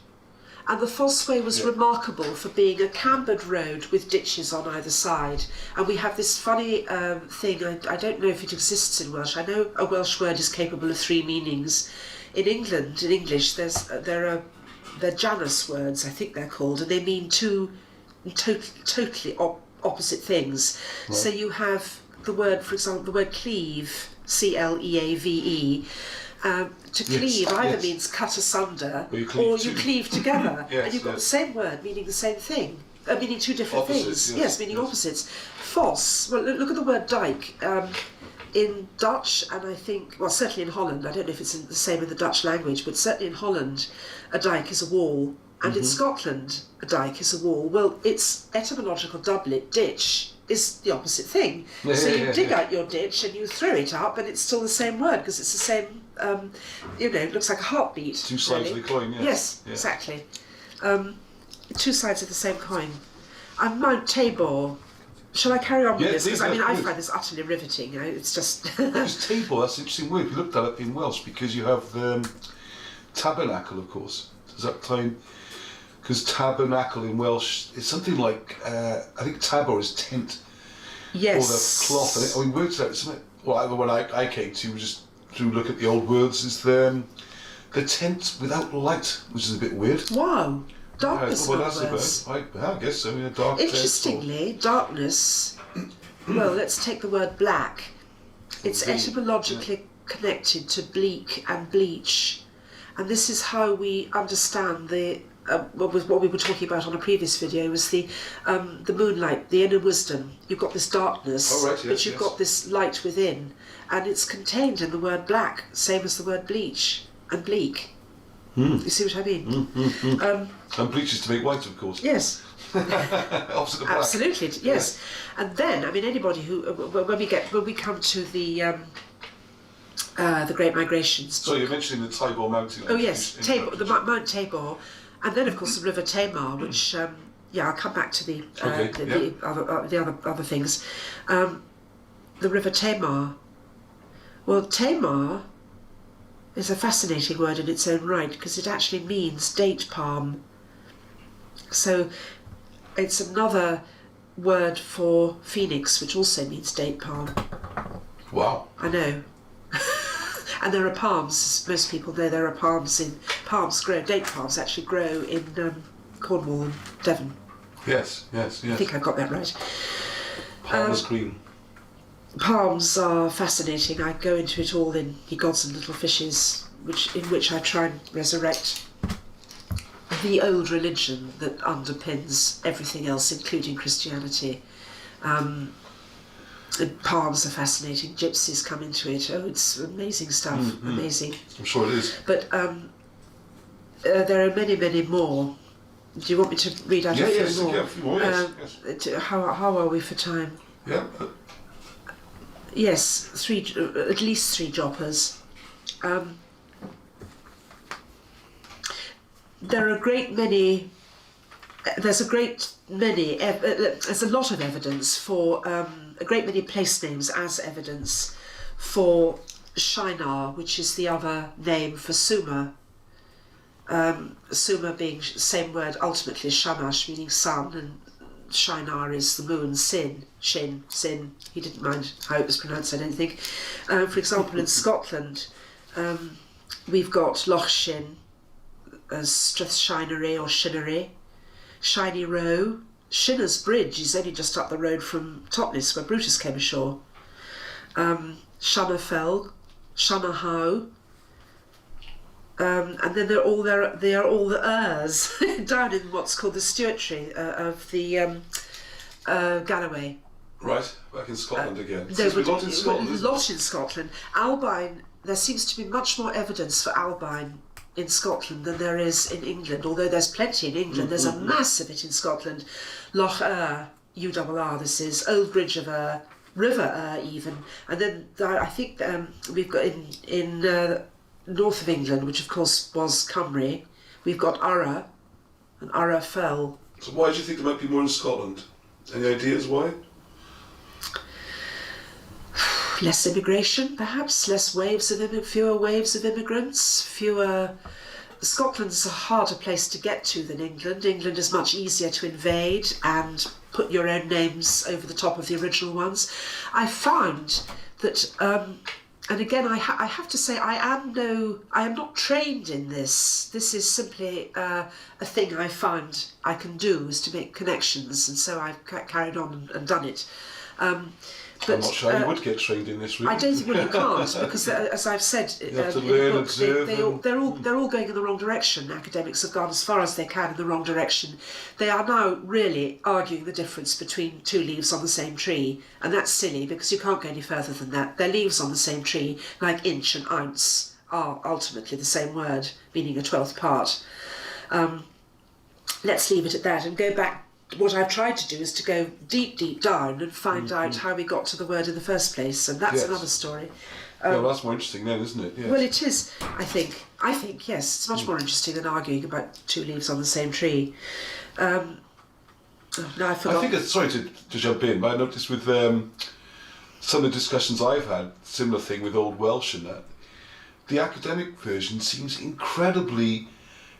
and the Fossway was remarkable for being a cambered road with ditches on either side. And we have this funny thing, I don't know if it exists in Welsh. I know a Welsh word is capable of 3 meanings. In England, in English, they're Janus words, I think they're called, and they mean 2 totally opposite things. Right. So you have the word, for example, the word cleave, C-L-E-A-V-E. To cleave either means cut asunder or you cleave together, and you've got the same word meaning the same thing. meaning two different Opposites, things. yes, Meaning yes. opposites. Foss. Well, look at the word dike. In Dutch, and I think, well, certainly in Holland, I don't know if it's the same in the Dutch language, but certainly in Holland, a dike is a wall, and in Scotland, a dike is a wall. Well, its etymological doublet, ditch, is the opposite thing. So you dig out your ditch and you throw it up, and it's still the same word, because it's the same, it looks like a heartbeat. Two sides really. of the coin, yes. Yes, Yeah. exactly. Two sides of the same coin. And Mount Tabor. Shall I carry on with this? Because I find this utterly riveting. It's just. It's Tabor, that's an interesting word. We looked that up in Welsh because you have the tabernacle, of course. Does that time? Because tabernacle in Welsh is something like, I think tabor is tent. Yes. Or the cloth. And words out, isn't it? Well, when I came to just to look at the old words, is the tent without light, which is a bit weird. Wow. Darkness. Well, that's I guess so. In a dark Interestingly, darkness. Well, let's take the word black. It's etymologically connected to bleak and bleach, and this is how we understand the. What we were talking about on a previous video was the moonlight, the inner wisdom. You've got this darkness, but you've got this light within, and it's contained in the word black, same as the word bleach and bleak. You see what I mean? And bleach is to make white, of course. Yes. Opposite the black. Absolutely, yes. Yeah. And then, I mean, anybody who when we come to the Great Migrations. So you're mentioning the Tabor Mountain. Oh yes, Tabor, the Mount Tabor, and then of course the River Tamar, which I'll come back to the other things. The River Tamar. Well, Tamar is a fascinating word in its own right because it actually means date palm. So it's another word for phoenix, which also means date palm. Wow. I know. And there are palms, as most people know, there are palms date palms actually grow in Cornwall and Devon. Yes. I think I got that right. Palmer's green. Palms are fascinating. I go into it all in Ye Gods and Little Fishes, in which I try and resurrect the old religion that underpins everything else, including Christianity. Palms are fascinating. Gypsies come into it. Oh, it's amazing stuff. Amazing. I'm sure it is. But there are many, many more. Do you want me to read out a few more? Yeah, a few more. Yes. How are we for time? Yeah. Yes, at least three joppers. There are a great many. There's a lot of evidence for a great many place names as evidence for Shinar, which is the other name for Sumer. Sumer being same word ultimately Shamash, meaning sun, and Shinar is the moon, sin. He didn't mind how it was pronounced, I don't think. For example, in Scotland, we've got Loch Shin as Strathshinery or Shinnery, Shiny Row. Shinner's Bridge is only just up the road from Totnes, where Brutus came ashore. Shanafell, Shanahow, and then they are all the Ers down in what's called the Stewartry of the Galloway. Right, back in Scotland again. There's a lot in Scotland. Lot in Scotland. Albine. There seems to be much more evidence for Albine in Scotland than there is in England, although there's plenty in England. There's a mass of it in Scotland. Loch Ur, URR this is, Old Bridge of Ur, River Ur even, and then I think we've got in north of England, which of course was Cymru, we've got Urra and Urra Fell. So why do you think there might be more in Scotland? Any ideas why? Less immigration, perhaps, fewer waves of immigrants, Scotland's a harder place to get to than England. England is much easier to invade and put your own names over the top of the original ones. I found that, and again, I have to say, I am not trained in this. This is simply a thing I found I can do, is to make connections, and so I've carried on and done it. But, I'm not sure you would get trained in this, really. I don't think you can't, because as I've said have to in learn, the book, observe they're all going in the wrong direction. Academics have gone as far as they can in the wrong direction. They are now really arguing the difference between two leaves on the same tree, and that's silly because you can't go any further than that. They're leaves on the same tree, like inch and ounce are ultimately the same word, meaning a 12th part. Let's leave it at that and go back. What I've tried to do is to go deep down and find out how we got to the word in the first place, and that's another story. Well, that's more interesting then, isn't it? Yes. Well, it is, I think, yes, it's much more interesting than arguing about two leaves on the same tree. Now I forgot. I think, sorry to jump in, but I noticed with some of the discussions I've had, similar thing with Old Welsh and that, the academic version seems incredibly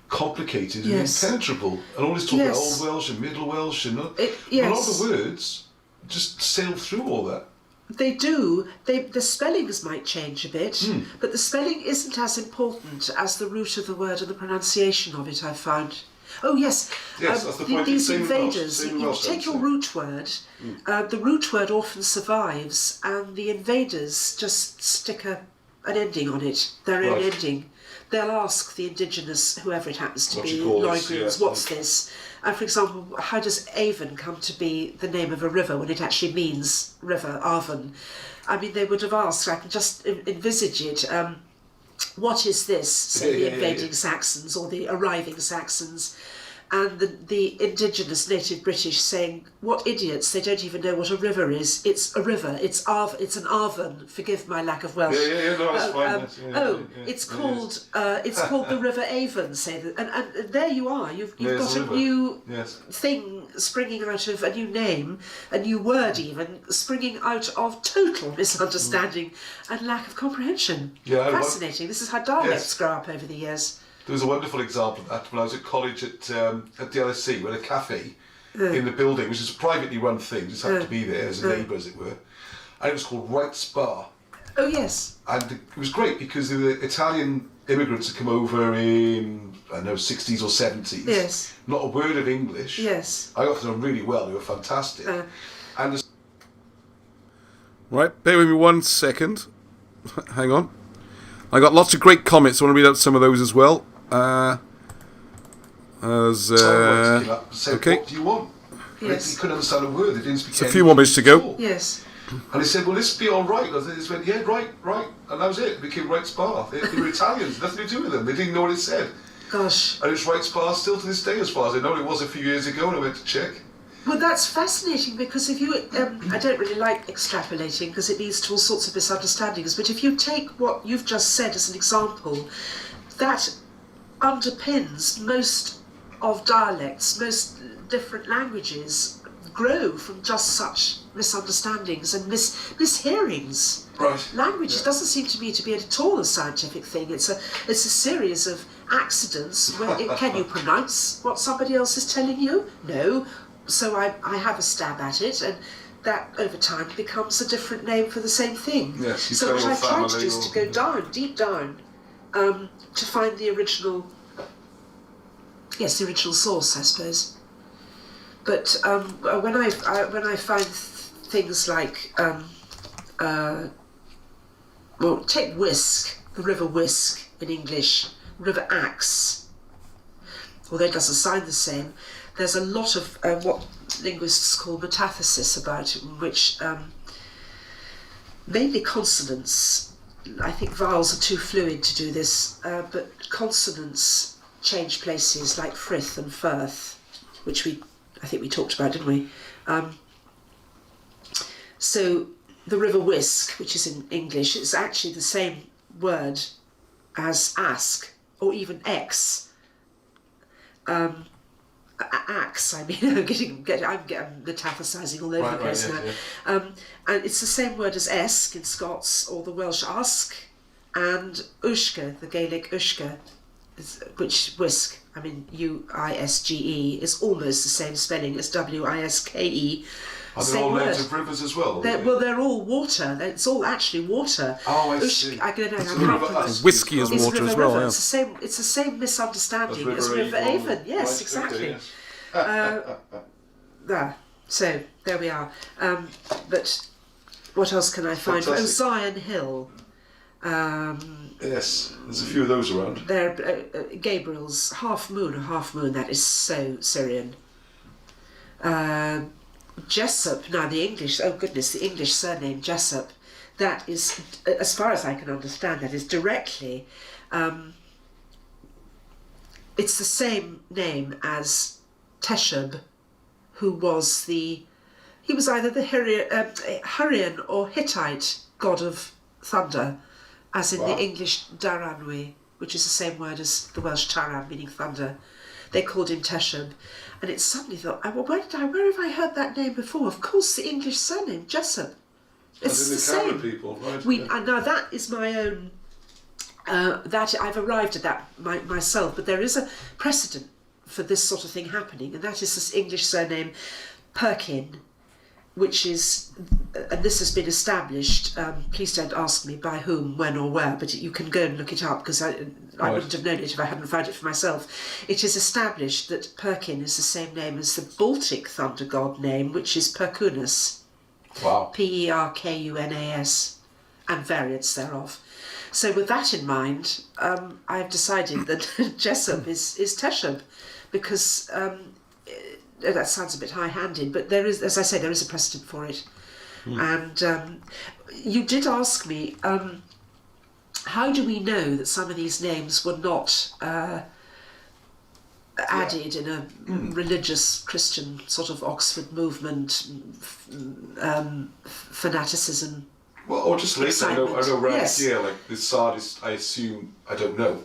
complicated and impenetrable, and all this talk about Old Welsh and Middle Welsh and a lot of the words just sail through all that. They do. The spellings might change a bit, but the spelling isn't as important as the root of the word and the pronunciation of it, I've found. Oh yes, that's the point. These Same invaders, Welsh, you take your root word, the root word often survives, and the invaders just stick an ending on it, their own ending. They'll ask the indigenous, whoever it happens to be, Loigrians, what's this? And for example, how does Avon come to be the name of a river when it actually means river, Avon? I mean, they would have asked, I can just envisage it, what is this, say the invading Saxons or the arriving Saxons, and the indigenous native British saying, what idiots, they don't even know what a river is. It's a river, it's an Avon, forgive my lack of Welsh. No, that's fine. It's called the River Avon, say that, and there you are, you've got a new thing springing out of, a new name, a new word even, springing out of total misunderstanding and lack of comprehension. Fascinating. This is how dialects grow up over the years. There was a wonderful example of that when I was at college at the LSE. We had a cafe in the building, which is a privately run thing, just happened to be there as a neighbour, as it were. And it was called Wright's Bar. Oh, yes. And it was great because the Italian immigrants had come over in, I don't know, 60s or 70s. Yes. Not a word of English. Yes. I got to know them really well. They were fantastic. And Right, bear with me 1 second. Hang on. I got lots of great comments. I want to read out some of those as well. Okay. What do you want? Yes. He couldn't understand a word. They didn't speak. It's a few more minutes to go. Yes. And he said, "Will this be all right?" And they just went, "Yeah, right," and that was it. It became Wright's Bar. They were Italians. Nothing to do with them. They didn't know what it said. Gosh. And it's Wright's Bar still to this day, as far as I know. It was a few years ago, and I went to check. Well, that's fascinating because if you, I don't really like extrapolating because it leads to all sorts of misunderstandings. But if you take what you've just said as an example, that underpins most of dialects, most different languages grow from just such misunderstandings and mishearings. Right. Language doesn't seem to me to be at all a scientific thing. It's a series of accidents where can you pronounce what somebody else is telling you? No. So I have a stab at it, and that over time becomes a different name for the same thing. Yes, so what I've tried to do is to go down, deep down, to find the original, the original source, I suppose. But when I find things like, take whisk, the River Whisk in English, River Axe, although it doesn't sound the same. There's a lot of what linguists call metathesis about it, in which mainly consonants, I think vowels are too fluid to do this, but consonants change places like frith and firth, which I think we talked about, didn't we? So the River Whisk, which is in English, is actually the same word as ask, or even X. Axe, I mean, I'm getting metaphysizing all over the place now. And it's the same word as esk in Scots, or the Welsh ask, and ushke, the Gaelic ushke, which whisk, I mean U-I-S-G-E, is almost the same spelling as W-I-S-K-E. Are there all names of rivers as well? They're all water. It's all actually water. Oh, I see. Whiskey is water as well. Yeah. It's the same misunderstanding as River Avon. Yes, right, exactly. Okay, yes. So there we are. But what else can I find? Oh, Fantastic. Zion Hill. Yes, there's a few of those around. There, Gabriel's Half Moon, that is so Syrian. Jessup, now the English surname Jessup, that is, as far as I can understand, that is directly, it's the same name as Teshub, who was he was either the Hurrian or Hittite god of thunder, as in the English Daranwi, which is the same word as the Welsh Taran, meaning thunder. They called him Teshub, and it suddenly thought, where have I heard that name before? Of course, the English surname Jessup. It's the same. People, right? Now that is my own. That I've arrived at that myself, but there is a precedent for this sort of thing happening, and that is this English surname Perkin, which is, and this has been established, please don't ask me by whom, when or where, but you can go and look it up, because I wouldn't have known it if I hadn't found it for myself. It is established that Perkin is the same name as the Baltic thunder god name, which is Perkunas. Wow. Perkunas, and variants thereof. So with that in mind, I've decided that Jessup is Teshub, because that sounds a bit high-handed, but there is, as I say, there is a precedent for it. And you did ask me, how do we know that some of these names were not added in a religious Christian sort of Oxford movement, fanaticism? Well, or just later, I know around Yes. here, like the Sardis, I assume, I don't know,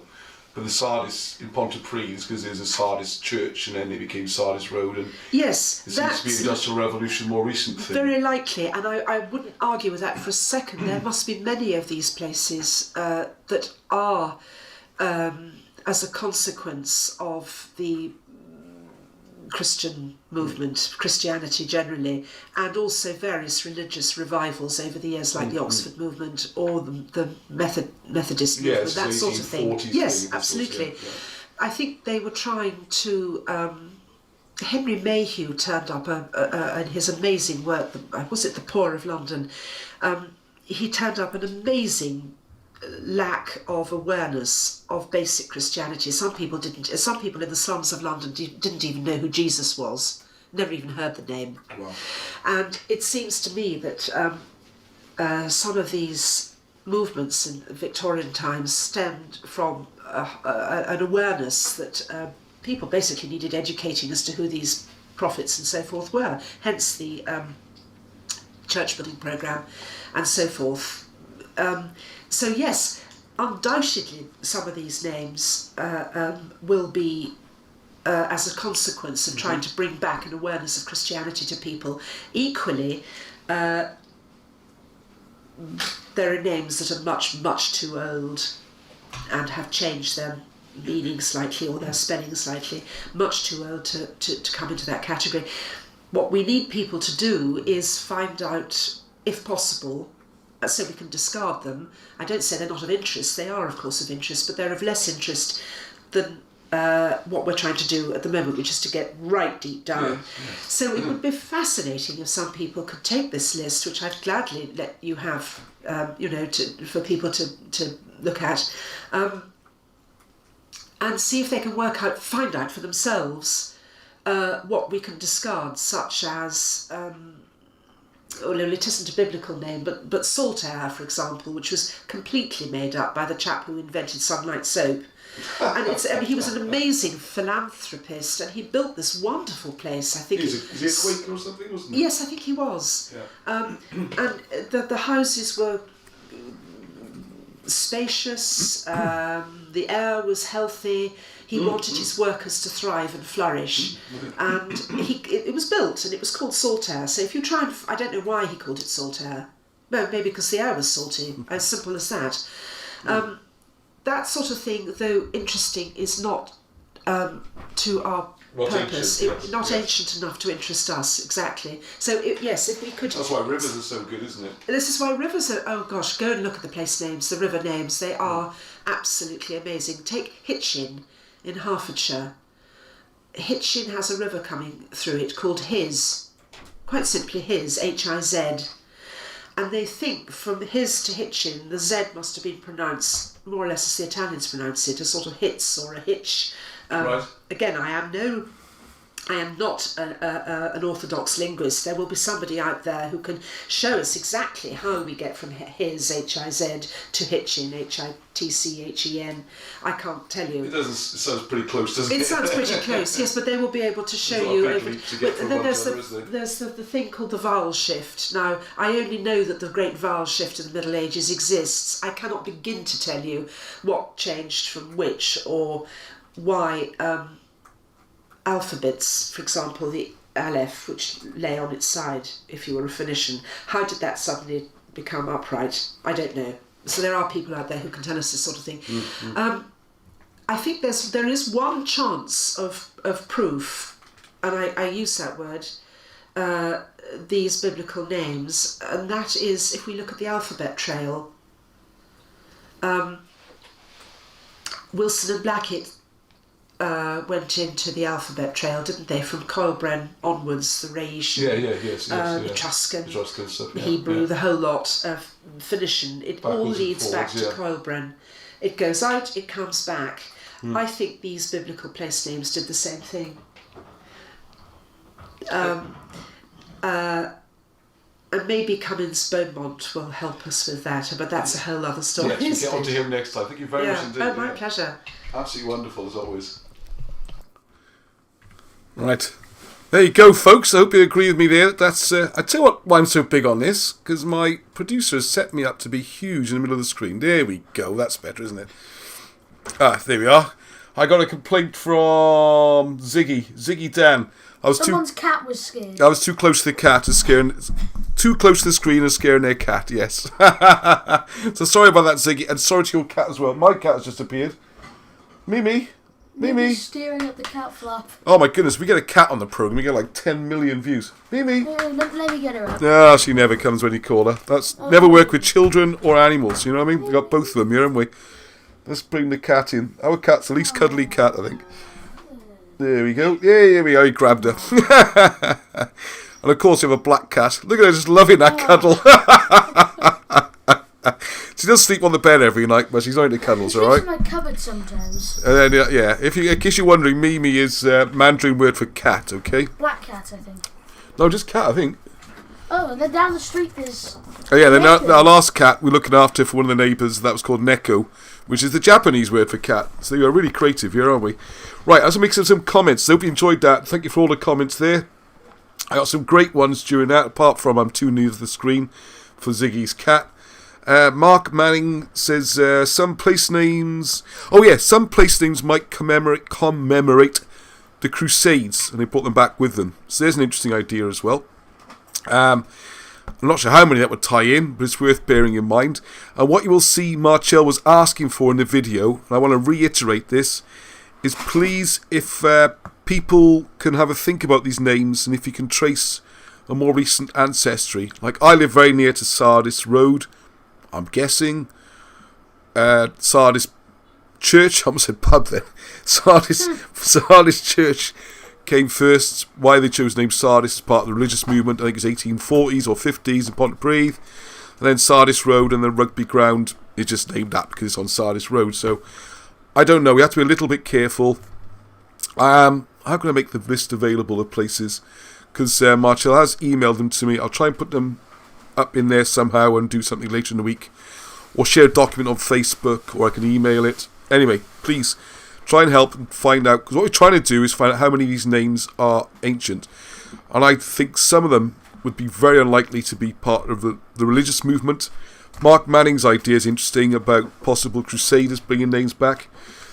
but the Sardis in Pontypridd, because there's a Sardis church, and then it became Sardis Road, and Yes, it seems to be the Industrial Revolution more recent thing. very likely, and I wouldn't argue with that for a second. There must be many of these places that are, as a consequence of the Christian movement, Christianity generally, and also various religious revivals over the years, like the Oxford movement or the Methodist movement, Yes, that sort of thing. 1840s Yes, thing, absolutely. yeah. I think they were trying to. Henry Mayhew turned up in his amazing work. Was it The Poor of London? He turned up an amazing lack of awareness of basic Christianity. Some people didn't. Some people in the slums of London didn't even know who Jesus was. Never even heard the name. Wow. And it seems to me that some of these movements in Victorian times stemmed from an awareness that people basically needed educating as to who these prophets and so forth were. Hence the church building programme and so forth. So yes, undoubtedly some of these names will be as a consequence of trying to bring back an awareness of Christianity to people. Equally, there are names that are much, much too old and have changed their meaning slightly or their spelling slightly, much too old to come into that category. What we need people to do is find out, if possible, so we can discard them. I don't say they're not of interest, they are of course of interest, but they're of less interest than what we're trying to do at the moment, which is to get right deep down. So it would be fascinating if some people could take this list, which I'd gladly let you have, for people to look at, and see if they can find out for themselves what we can discard, such as it isn't a biblical name, but Saltaire, for example, which was completely made up by the chap who invented Sunlight Soap. And he was an amazing philanthropist, and he built this wonderful place. I think Is he a Quaker or something, wasn't he? Yes, I think he was. Yeah. And the houses were spacious, the air was healthy. He wanted his workers to thrive and flourish, and it was built, and it was called Saltaire. So if you try and, I don't know why he called it Saltaire. No, maybe because the air was salty, as simple as that. That sort of thing, though interesting, is not to our purpose. Ancient enough to interest us, exactly. So yes, if we could. That's why rivers are so good, isn't it? This is why rivers are. Oh gosh, go and look at the place names, the river names. They are absolutely amazing. Take Hitchin in Hertfordshire. Hitchin has a river coming through it called Hiz, quite simply Hiz, Hiz, and they think from his to Hitchin, the Z must have been pronounced more or less as the Italians pronounce it, a sort of hits or a hitch. Right. Again, I am not an orthodox linguist. There will be somebody out there who can show us exactly how we get from his, H-I-Z, to Hitchin, H-I-T-C-H-E-N. I can't tell you. It sounds pretty close, doesn't it? It sounds pretty close, yes, but they will be able to show you. And then there's the thing called the vowel shift. Now, I only know that the great vowel shift in the Middle Ages exists. I cannot begin to tell you what changed from which or why alphabets, for example, the aleph, which lay on its side if you were a Phoenician, how did that suddenly become upright? I don't know. So there are people out there who can tell us this sort of thing. Mm-hmm. I think there is one chance of proof, and I use that word, these biblical names, and that is if we look at the alphabet trail. Wilson and Blackett went into the alphabet trail, didn't they? From Coelbren onwards, the Reish, the Etruscan, stuff, the Hebrew, the whole lot of Phoenician. It all leads back to Coelbren. It goes out, it comes back. I think these biblical place names did the same thing. And maybe Cummins Beaumont will help us with that, but that's a whole other story. Yes, we'll get on to him next time. Thank you very much indeed. Oh, my pleasure. Absolutely wonderful, as always. Right. There you go, folks. I hope you agree with me there. That's I tell you why I'm so big on this, because my producer has set me up to be huge in the middle of the screen. There we go. That's better, isn't it? Ah, there we are. I got a complaint from Ziggy Dan. Someone's cat was scared. I was too close to the cat and scaring... Too close to the screen and scaring their cat, yes. So sorry about that, Ziggy, and sorry to your cat as well. My cat has just appeared. Mimi. Staring at the cat flap. Oh my goodness, we get a cat on the programme, we get like 10 million views. Mimi. Let me get her up. No, she never comes when you call her. That's never work with children or animals, you know what I mean? We've got both of them here, haven't we? Let's bring the cat in. Our cat's the least cuddly cat, I think. There we go. Yeah, here we are. He grabbed her. And of course, you have a black cat. Look at her just loving that cuddle. She does sleep on the bed every night, but she's not into cuddles, all right? She's in my cupboard sometimes. And then, yeah, in case you're wondering, Mimi is Mandarin word for cat, okay? Black cat, I think. No, just cat, I think. Oh, and then down the street there's... Oh yeah, then our last cat we're looking after for one of the neighbours, that was called Neko, which is the Japanese word for cat. So you're really creative here, aren't we? Right, as we make some comments, I hope you enjoyed that. Thank you for all the comments there. I got some great ones during that, apart from I'm too near to the screen for Ziggy's cat. Mark Manning says some place names... Oh yeah, some place names might commemorate the Crusades, and they brought them back with them. So there's an interesting idea as well. I'm not sure how many that would tie in, but it's worth bearing in mind. And what you will see Marchelle was asking for in the video, and I want to reiterate this, is please, if people can have a think about these names, and if you can trace a more recent ancestry. Like, I live very near to Sardis Road, I'm guessing. Sardis Church, I almost said pub then. Sardis Church came first. Why they chose the name Sardis as part of the religious movement, I think it's 1840s or 50s in Pontypridd. And then Sardis Road and the rugby ground is just named that because it's on Sardis Road. So I don't know, we have to be a little bit careful. How can I make the list available of places? Because Marchelle has emailed them to me. I'll try and put them up in there somehow and do something later in the week. Or share a document on Facebook, or I can email it. Anyway, please try and help and find out, because what we're trying to do is find out how many of these names are ancient. And I think some of them would be very unlikely to be part of the religious movement. Mark Manning's idea is interesting about possible crusaders bringing names back.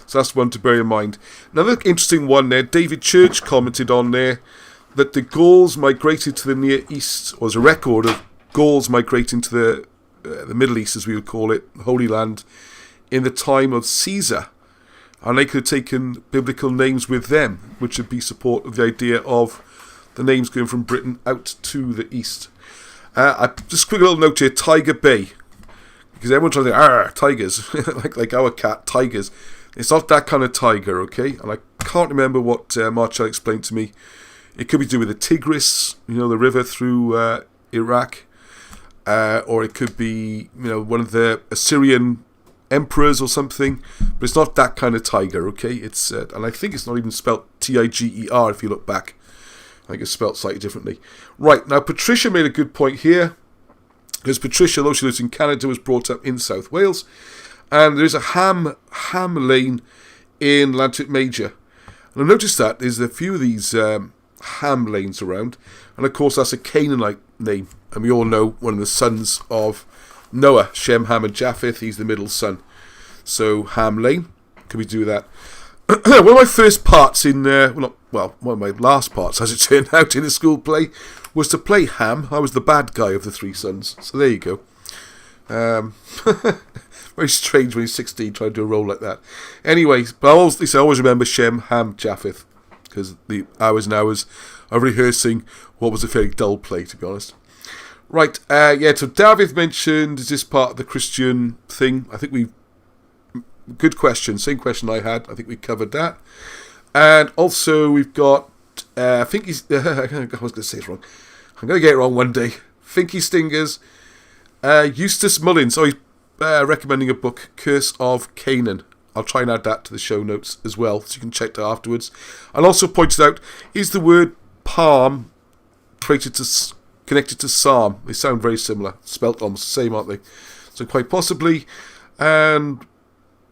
So that's one to bear in mind. Another interesting one there, David Church commented on there that the Gauls migrated to the Near East, or as a record of Gauls migrating to the Middle East, as we would call it, the Holy Land, in the time of Caesar. And they could have taken biblical names with them, which would be support of the idea of the names going from Britain out to the east. I just a quick little note here, Tiger Bay. Because everyone's trying to think, tigers, like our cat, tigers. It's not that kind of tiger, okay? And I can't remember what Marchelle explained to me. It could be to do with the Tigris, the river through Iraq. or it could be, one of the Assyrian emperors or something, but it's not that kind of tiger, okay? It's and I think it's not even spelt Tiger if you look back. I think it's spelt slightly differently. Right, now Patricia made a good point here, because Patricia, though she lives in Canada, was brought up in South Wales, and there's a ham lane in Llantyrt Major. And I noticed that there's a few of these ham lanes around, and of course that's a Canaanite name, and we all know one of the sons of Noah, Shem, Ham and Japheth. He's the middle son. So Ham Lane, can we do that? One of my first parts in, one of my last parts, as it turned out, in a school play, was to play Ham. I was the bad guy of the three sons. So there you go. Very strange when he's 16 trying to do a role like that. Anyway, but I always remember Shem, Ham, Japheth, because the hours and hours of rehearsing what was a fairly dull play, to be honest. Right, so David mentioned, is this part of the Christian thing? I think good question, same question I had. I think we covered that. And also we've got, I think he's, I was going to say it wrong. I'm going to get it wrong one day. Finky Stingers, Eustace Mullins. Oh, he's recommending a book, Curse of Canaan. I'll try and add that to the show notes as well, so you can check that afterwards. And also pointed out, is the word palm connected to psalm? They sound very similar, spelt almost the same, aren't they? So quite possibly. And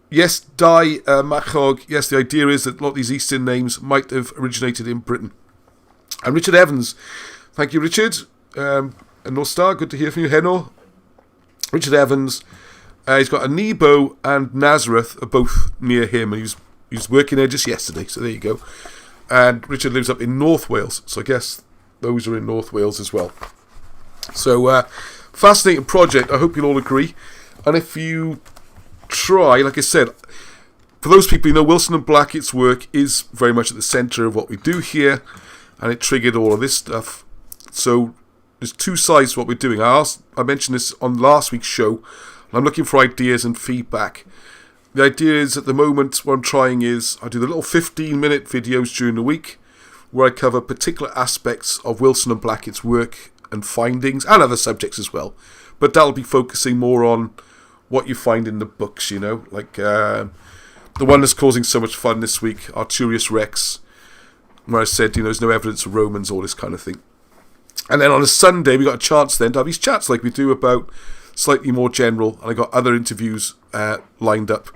yes, Machog, yes, the idea is that a lot of these Eastern names might have originated in Britain. And Richard Evans, thank you, Richard. And North Star, good to hear from you. Heno, Richard Evans, he's got a Nebo and Nazareth are both near him, and he was working there just yesterday, so there you go. And Richard lives up in North Wales, so I guess those are in North Wales as well. So, fascinating project, I hope you'll all agree. And if you try, like I said, for those people who know, Wilson and Blackett's work is very much at the centre of what we do here, and it triggered all of this stuff. So there's two sides to what we're doing. I mentioned this on last week's show, and I'm looking for ideas and feedback. The idea is, at the moment, what I'm trying is, I do the little 15-minute videos during the week, where I cover particular aspects of Wilson and Blackett's work and findings, and other subjects as well. But that'll be focusing more on what you find in the books, like the one that's causing so much fun this week, Arturius Rex, where I said, there's no evidence of Romans, all this kind of thing. And then on a Sunday, we got a chance then to have these chats like we do about slightly more general, and I got other interviews lined up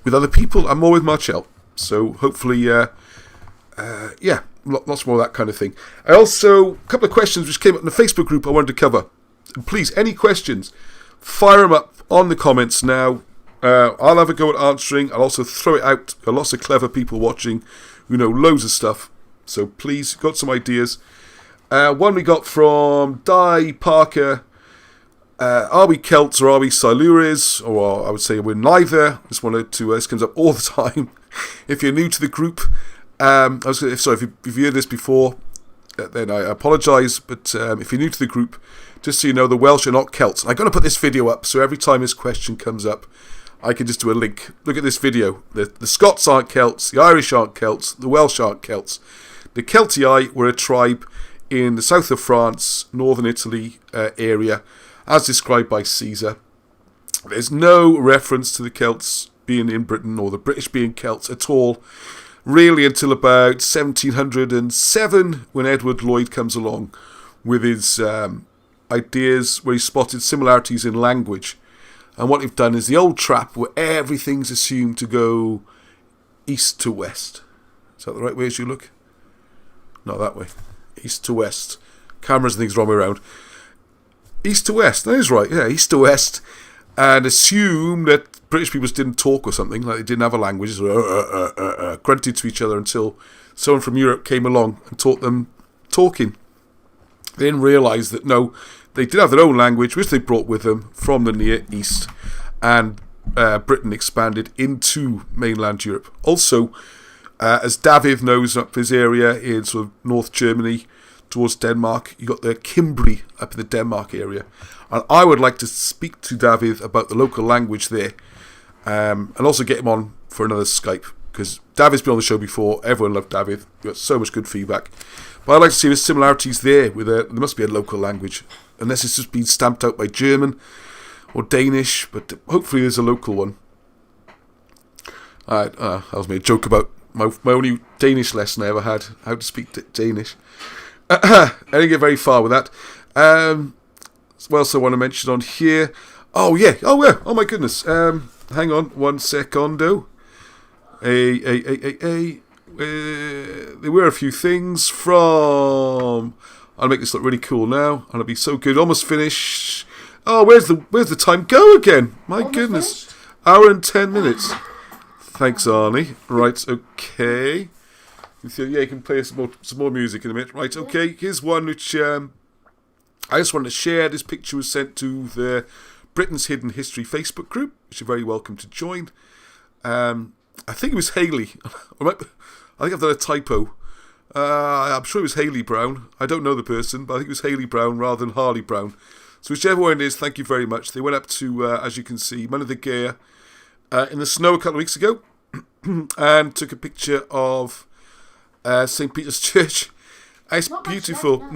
with other people. I'm more with Marchelle, so hopefully, lots more of that kind of thing. I also, a couple of questions which came up in the Facebook group I wanted to cover. And please, any questions, fire them up on the comments now. I'll have a go at answering. I'll also throw it out. There are lots of clever people watching who know loads of stuff. So please, got some ideas. One we got from Di Parker. Are we Celts or are we Silures? Or I would say we're neither. Just wanted to, this comes up all the time. If you're new to the group, if you've heard this before, then I apologise. But if you're new to the group, just so you know, the Welsh are not Celts. I'm going to put this video up, so every time this question comes up, I can just do a link. Look at this video. The Scots aren't Celts, the Irish aren't Celts, the Welsh aren't Celts. The Celtii were a tribe in the south of France, northern Italy area, as described by Caesar. There's no reference to the Celts being in Britain or the British being Celts at all, really, until about 1707, when Edward Lloyd comes along with his ideas where he spotted similarities in language. And what they've done is the old trap where everything's assumed to go east to west. Is that the right way as you look? Not that way. East to west. Cameras and things wrong way around. East to west. That is right. Yeah, east to west. And assume that British people didn't talk or something, like they didn't have a language, grunted to each other until someone from Europe came along and taught them talking. They didn't realise that, no, they did have their own language, which they brought with them from the Near East, and Britain expanded into mainland Europe. Also, as David knows, up his area in sort of North Germany towards Denmark, you got the Cimbri up in the Denmark area. And I would like to speak to David about the local language there, and also get him on for another Skype, because David's been on the show before. Everyone loved David. We got so much good feedback. But I'd like to see the similarities there. There must be a local language, unless it's just been stamped out by German or Danish. But hopefully there's a local one. Alright, that was me a joke about my only Danish lesson I ever had, how to speak Danish. I didn't get very far with that. What else I want to mention on here? Oh yeah, oh my goodness. Hang on, 1 secondo. There were a few things from... I'll make this look really cool now, and it'll be so good. Almost finished. Oh, where's the time go again? My Almost goodness. finished? Hour and 10 minutes. Thanks, Arnie. Right, okay. Yeah, you can play some more music in a minute. Right, okay. Here's one which I just wanted to share. This picture was sent to the Britain's Hidden History Facebook group, which you're very welcome to join. I think it was Hayley. I think I've done a typo. I'm sure it was Hayley Brown. I don't know the person, but I think it was Hayley Brown rather than Harley Brown. So whichever one it is, thank you very much. They went up to, as you can see, Mona the Gair in the snow a couple of weeks ago and took a picture of St. Peter's Church. It's Not much beautiful. left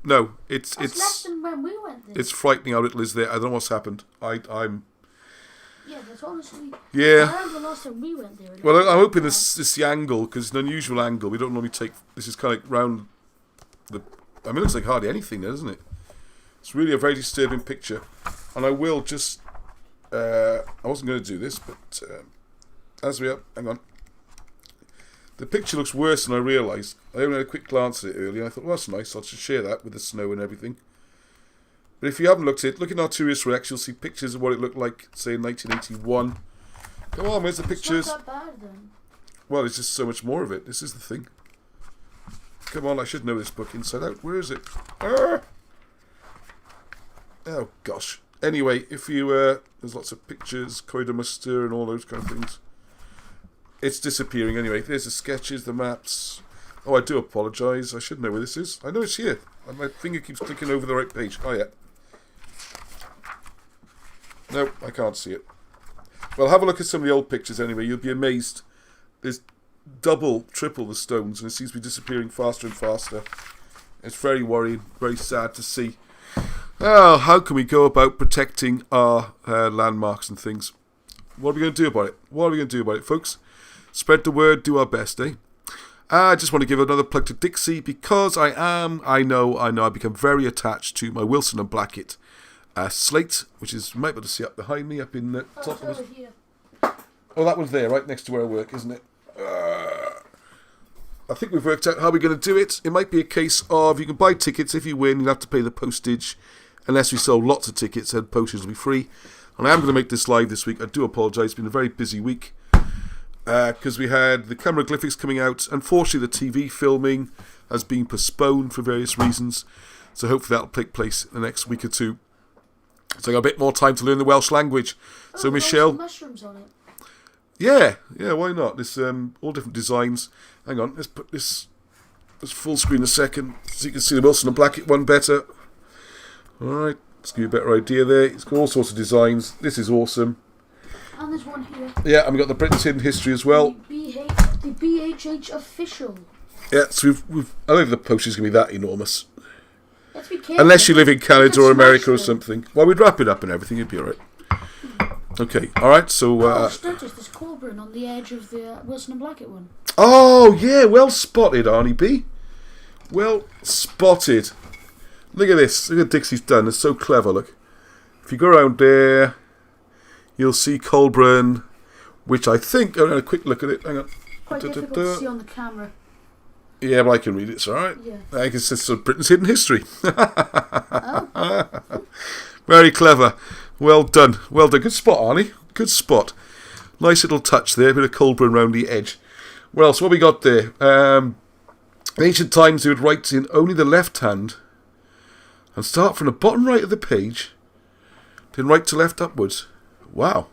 No, That's less than when we went there. it's frightening how little is there. I don't know what's happened. I'm Yeah, that's honestly... Yeah. I remember last time we went there. Well, I'm hoping this is the angle, because it's an unusual angle. We don't normally take... This is kind of round the... I mean, it looks like hardly anything there, doesn't it? It's really a very disturbing picture. And I will just... I wasn't going to do this, but... as we are... Hang on. The picture looks worse than I realised. I only had a quick glance at it earlier, and I thought, well, that's nice. I'll just share that with the snow and everything. But if you haven't looked at it, look at Arturius Rex, you'll see pictures of what it looked like, say, in 1981. Come on, where's the pictures? It's not that bad, then. Well, there's just so much more of it. This is the thing. Come on, I should know this book inside out. Where is it? Ah! Oh, gosh. Anyway, if you... there's lots of pictures, Corridor Muster and all those kind of things. It's disappearing anyway. There's the sketches, the maps. Oh, I do apologise. I should know where this is. I know it's here. My finger keeps clicking over the right page. Oh, yeah. Nope, I can't see it. Well, have a look at some of the old pictures anyway. You'll be amazed. There's double, triple the stones, and it seems to be disappearing faster and faster. It's very worrying, very sad to see. Oh, how can we go about protecting our landmarks and things? What are we going to do about it? What are we going to do about it, folks? Spread the word, do our best, eh? I just want to give another plug to Dixie because I know, I've become very attached to my Wilson and Blackett slate, which is, you might be able to see up behind me, up in the top of it. Here. Oh, that one's there, right next to where I work, isn't it? I think we've worked out how we're going to do it. It might be a case of you can buy tickets. If you win, you'll have to pay the postage. Unless we sell lots of tickets, then postage will be free. And I am going to make this live this week. I do apologise. It's been a very busy week. Because we had the Cameroglyphics coming out. Unfortunately, the TV filming has been postponed for various reasons. So hopefully that'll take place in the next week or two. So I got a bit more time to learn the Welsh language. Oh, So there's Michelle... some mushrooms on it. Yeah, why not? There's all different designs. Hang on, let's put this full screen a second so you can see the Wilson and Blackett one better. Alright, let's give you a better idea there. It's got all sorts of designs. This is awesome. And there's one here. Yeah, and we've got the Britain's Hidden History as well. The BHH official. Yeah, so we've I don't think the poster's going to be that enormous. Let's be careful. Unless you live in Canada could or America or smash them. something. Well, we'd wrap it up and everything, it'd be alright. Okay, alright, so... Oh, I just noticed there's Corcoran on the edge of the Wilson and Blackett one. Oh, yeah, well spotted, Arnie B. Well spotted. Look at this. Look at Dixie's done. It's so clever, look. If you go around there, you'll see Colburn, which I think... Oh, a quick look at it. Hang on. Quite difficult to see on the camera. Yeah, but I can read it. It's alright. Yeah. I guess it's Britain's Hidden History. Oh. Very clever. Well done. Well done. Good spot, Arnie. Good spot. Nice little touch there. A bit of Colburn round the edge. What else? What we got there? In ancient times, they would write in only the left hand and start from the bottom right of the page, then right to left upwards. Wow.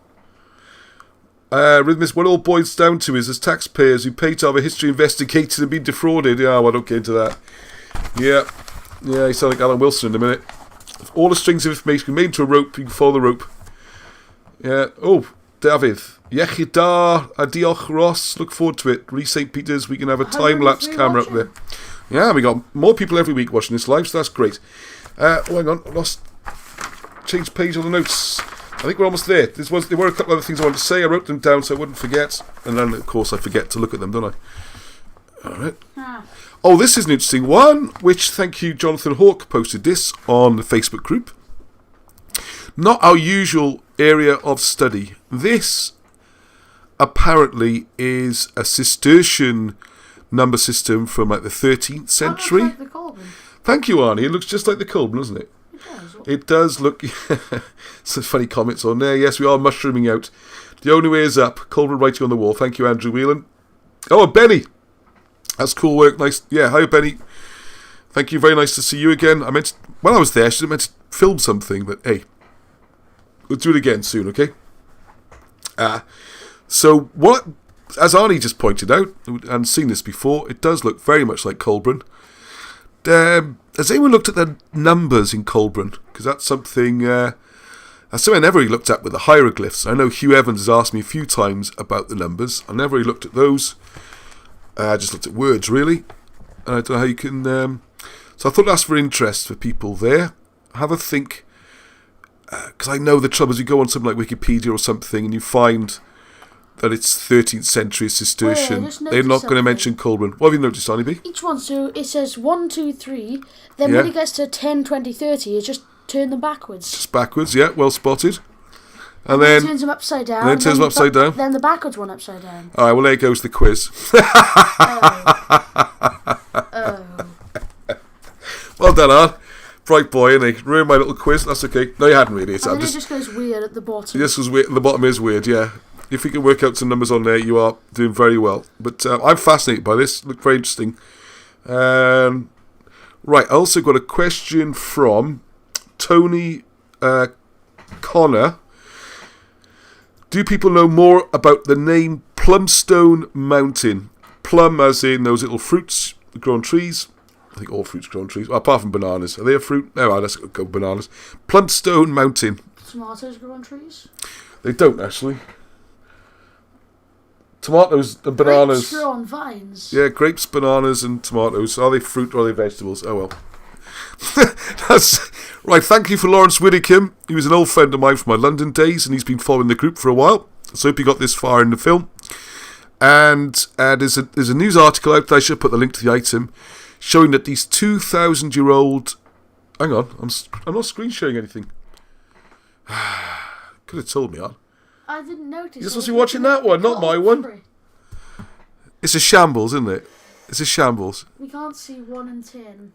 Rhythmus, what it all boils down to is as taxpayers who pay to have a history investigated and been defrauded. Yeah, well, I don't get into that. Yeah, you sound like Alan Wilson in a minute. If all the strings of information are made into a rope, you can follow the rope. Yeah, oh, David. Iechyd da a diolch Ross. Look forward to it. Re St. Peter's, we can have a time-lapse camera up there. Yeah, we got more people every week watching this live, so that's great. Hang on, I lost. Change page on the notes. I think we're almost there. There were a couple other things I wanted to say. I wrote them down so I wouldn't forget. And then, of course, I forget to look at them, don't I? All right. Oh, this is an interesting one, which, thank you, Jonathan Hawke posted this on the Facebook group. Not our usual area of study. This, apparently, is a Cistercian number system from, like, the 13th century. Like the Colburn. Thank you, Arnie. It looks just like the Colburn, doesn't it? It does look. Some funny comments on there. Yes, we are mushrooming out. The only way is up. Colburn writing on the wall. Thank you, Andrew Whelan. Oh, and Benny. That's cool work. Nice. Yeah, hi, Benny. Thank you. Very nice to see you again. I was there, I should have meant to film something, but hey, we'll do it again soon, okay? So what? As Arnie just pointed out, and seen this before, it does look very much like Colburn. Has anyone looked at the numbers in Colburn? Because that's something I never really looked at with the hieroglyphs. I know Hugh Evans has asked me a few times about the numbers. I never really looked at those. I just looked at words, really. And I don't know how you can... So I thought that's for interest for people there. Have a think. Because I know the trouble is you go on something like Wikipedia or something and you find that it's 13th century Cistercian. They're not going to mention Colburn. What have you noticed, Sonny B? Each one, so it says 1, 2, 3. Then when it gets to 10, 20, 30, it just turn them backwards. Just backwards, yeah, well spotted. And then it turns them upside down. And then turns them upside down. Then the backwards one upside down. Alright, well there goes the quiz. Well done, Art. Bright boy, innit? Ruined my little quiz. That's okay. No, you hadn't really. And then it just goes weird at the bottom. This was weird. The bottom is weird, yeah. If you can work out some numbers on there, you are doing very well. But I'm fascinated by this. Look very interesting. Right, I also got a question from Tony Connor. Do people know more about the name Plumstone Mountain? Plum as in those little fruits that grow on trees. I think all fruits grow on trees. Well, apart from bananas. Are they a fruit? No, let's go bananas. Plumstone Mountain. Tomatoes grow on trees? They don't, actually. Tomatoes and bananas. Grapes grow on vines. Yeah, grapes, bananas and tomatoes. Are they fruit or are they vegetables? Oh well. Right, thank you for Lawrence Widdicombe. He was an old friend of mine from my London days and he's been following the group for a while. So I hope he got this far in the film. And there's a news article out there, I should put the link to the item, showing that these 2,000-year-old... Hang on, I'm not screen sharing anything. Could have told me, Anne. I didn't notice. You're supposed to be watching that one, not my one. It's a shambles, isn't it? It's a shambles. We can't see 1 and 10.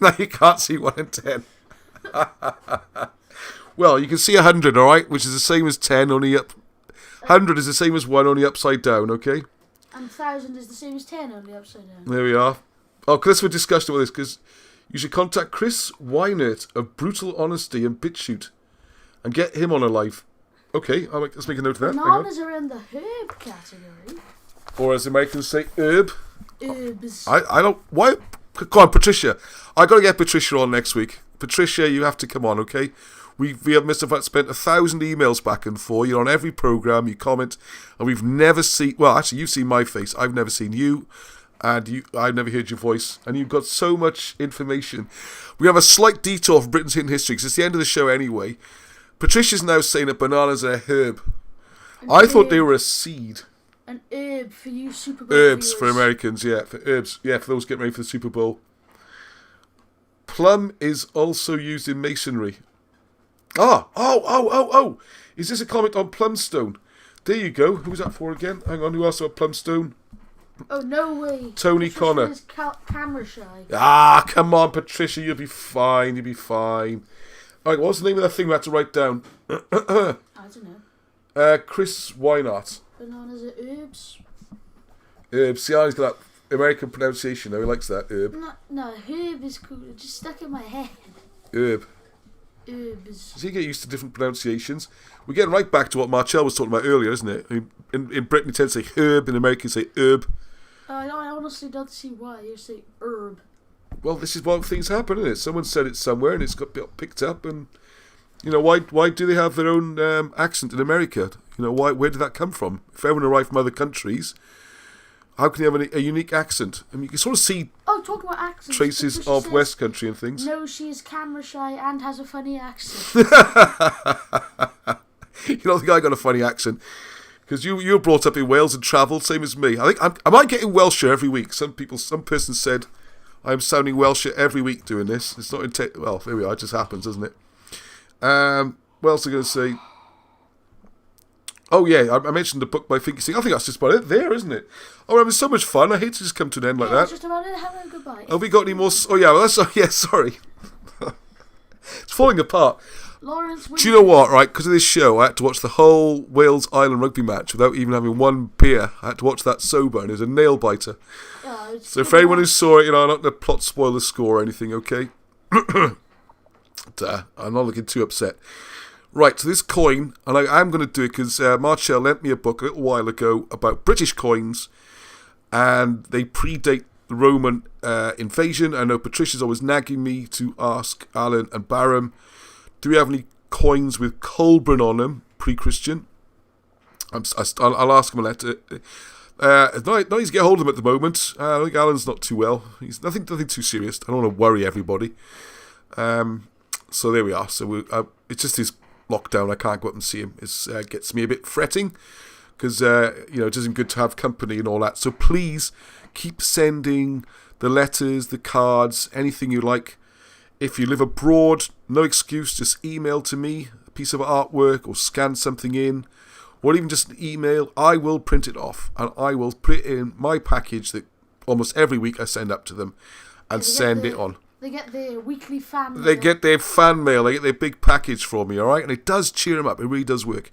No, you can't see 1 and 10. Well, you can see 100, alright? Which is the same as 10, only up... 100 is the same as 1, only upside down, okay? And 1,000 is the same as 10, only upside down. There we are. Oh, Chris, we discussed about this, because you should contact Chris Weinert of Brutal Honesty and BitChute and get him on a live. Okay, let's make a note of that. Bananas are in the herb category. Or as the Americans say, herb. Herbs. I don't... Why? Come on, Patricia. I got to get Patricia on next week. Patricia, you have to come on, okay? We have spent 1,000 emails back and forth. You're on every programme, you comment, and we've never seen... Well, actually, you've seen my face. I've never seen you, and I've never heard your voice, and you've got so much information. We have a slight detour from Britain's hidden history, because it's the end of the show anyway. Patricia's now saying that bananas are a herb. I thought they were a seed. An herb for you Super Bowl Herbs viewers. for Americans, yeah. For herbs, yeah, for those getting ready for the Super Bowl. Plum is also used in masonry. Oh. Is this a comment on Plumstone? There you go. Who's that for again? Hang on, who else about Plumstone? Oh, no way. Tony Connor. Patricia's camera shy. Ah, come on, Patricia, you'll be fine. Alright, what's the name of that thing we had to write down? I don't know. Chris Weinart. Bananas are herbs. Herbs. See how he's got that American pronunciation, though. He likes that, herb. No, herb is cool. It just stuck in my head. Herb. Herbs. So you get used to different pronunciations. We're getting right back to what Marchelle was talking about earlier, isn't it? In Britain, you tend to say herb, in America, you say herb. I honestly don't see why you say herb. Well, this is what things happen, isn't it? Someone said it somewhere and it's got picked up, and You know, why do they have their own accent in America? You know, where did that come from? If everyone arrived from other countries, how can you have a unique accent? I mean, you can sort of see talk about accents. traces Patricia of says, West Country and things. No, she is camera shy and has a funny accent. You don't think I got a funny accent? Because you were brought up in Wales and travelled, same as me. I think am I getting Welsher every week? Some person said I'm sounding Welsher every week doing this. It's not well, there we are. It just happens, doesn't it? What else am I going to say? Oh yeah, I mentioned the book by Thinking Sing. I think that's just about it there, isn't it? Oh, we're having so much fun. I hate to just come to an end like that. Just about it. Hello, goodbye. Have we got any more? Oh yeah, well, sorry. It's falling apart. Lawrence, do you know what, right? Because of this show, I had to watch the whole Wales-Ireland rugby match without even having one beer. I had to watch that sober, and it was a nail-biter. So for anyone who saw it, you know, I'm not going to plot spoil the score or anything, okay? I'm not looking too upset. Right, so this coin, and I'm going to do it because Marchelle lent me a book a little while ago about British coins, and they predate the Roman invasion. I know Patricia's always nagging me to ask Alan and Barham, do we have any coins with Colburn on them, pre-Christian? I'll ask him a letter. It's not easy to get hold of him at the moment. I think Alan's not too well. He's nothing too serious. I don't want to worry everybody. So there we are. So it's just his lockdown. I can't go up and see him. It gets me a bit fretting because it isn't good to have company and all that. So please keep sending the letters, the cards, anything you like. If you live abroad, no excuse, just email to me a piece of artwork or scan something in, or even just an email. I will print it off and I will put it in my package that almost every week I send up to them and send it on. They get their weekly fan mail. They get their fan mail. They get their big package from me, all right? And it does cheer them up. It really does work.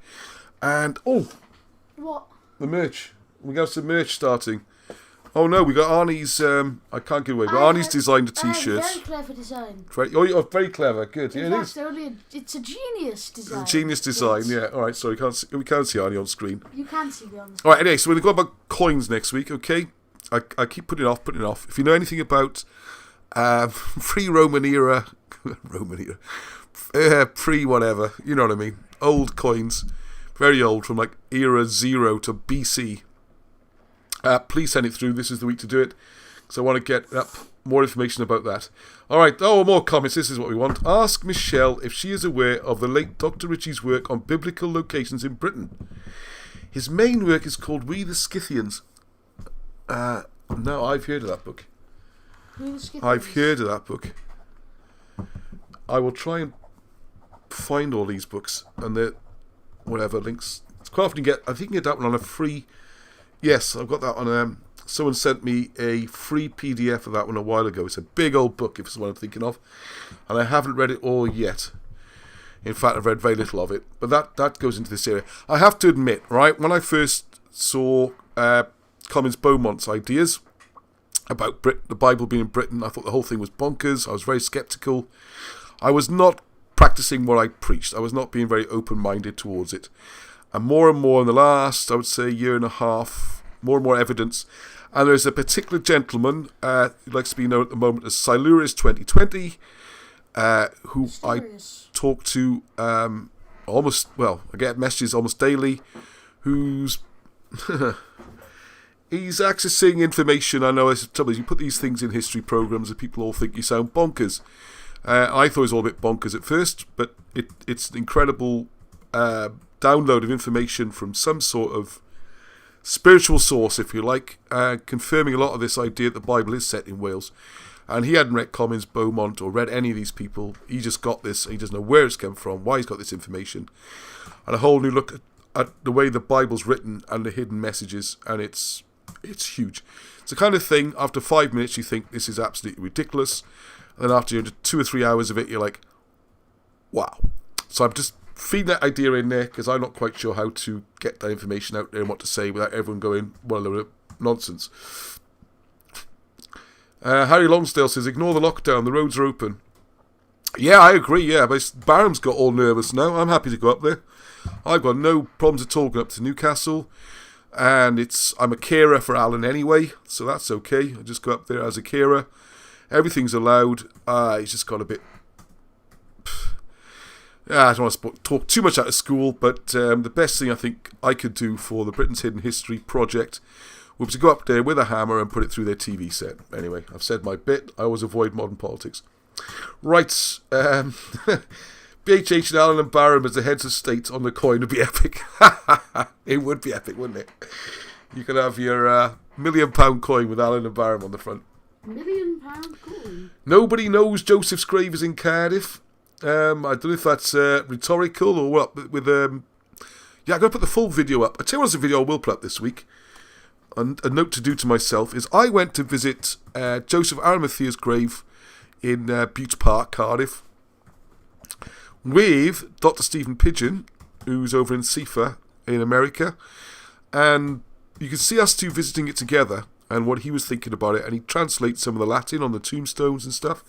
And, what? The merch. We got some merch starting. Oh no, we got Arnie's. I can't give away, but Arnie's designed the t-shirts. Very clever design. You're very clever. Good. Yeah, it is. It's a genius design. Genius design. Yeah. All right. Sorry, we can't see Arnie on screen. You can see me on the screen. All right. Anyway, so we're going to go about coins next week. Okay. I keep putting it off. If you know anything about pre-Roman era, pre-whatever, you know what I mean. Old coins, very old, from like era 0 to BC. Please send it through. This is the week to do it, because I want to get up more information about that. All right. Oh, more comments. This is what we want. Ask Michelle if she is aware of the late Dr. Ritchie's work on biblical locations in Britain. His main work is called We the Scythians. No, I've heard of that book. I've heard of that book. I will try and find all these books and the whatever links. It's quite often I think you can get that one on a free. Yes, I've got that on. Someone sent me a free PDF of that one a while ago. It's a big old book, if it's what I'm thinking of, and I haven't read it all yet. In fact, I've read very little of it, but that goes into this area. I have to admit, right, when I first saw Collins Beaumont's ideas about the Bible being in Britain, I thought the whole thing was bonkers. I was very sceptical. I was not practicing what I preached. I was not being very open-minded towards it. And more in the last, I would say, year and a half, more and more evidence. And there's a particular gentleman who likes to be known at the moment as Silurius 2020, who Mysterious. I talk to I get messages almost daily, who's he's accessing information. I know you put these things in history programs and people all think you sound bonkers. I thought it was all a bit bonkers at first, but it's an incredible download of information from some sort of spiritual source, if you like, confirming a lot of this idea that the Bible is set in Wales. And he hadn't read Collins Beaumont or read any of these people. He just got this. He doesn't know where it's come from, why he's got this information, and a whole new look at the way the Bible's written and the hidden messages. And it's huge. It's the kind of thing, after 5 minutes you think this is absolutely ridiculous, and then after 2 or 3 hours of it you're like, wow. So I'm just feeding that idea in there because I'm not quite sure how to get that information out there and what to say without everyone going, well, a load of nonsense. Harry Longsdale says, ignore the lockdown, the roads are open. Yeah, I agree, yeah, but Barham's got all nervous now. I'm happy to go up there. I've got no problems at all going up to Newcastle, and I'm a carer for Alan anyway, so that's okay. I just go up there as a carer. Everything's allowed. He's just got a bit... I don't want to talk too much out of school, but the best thing I think I could do for the Britain's Hidden History project would be to go up there with a hammer and put it through their TV set. Anyway, I've said my bit. I always avoid modern politics. Right. BHH and Allen and Barham as the heads of state on the coin would be epic. It would be epic, wouldn't it? You could have your £1 million coin with Allen and Barham on the front. £1 million coin? Nobody knows Joseph's grave is in Cardiff. I don't know if that's rhetorical or what, with yeah, I'm going to put the full video up. I tell you what's a video I will put up this week. And a note to do to myself is I went to visit Joseph Arimathea's grave in Bute Park, Cardiff, with Dr. Stephen Pidgeon, who's over in SIFA in America. And you can see us two visiting it together and what he was thinking about it. And he translates some of the Latin on the tombstones and stuff.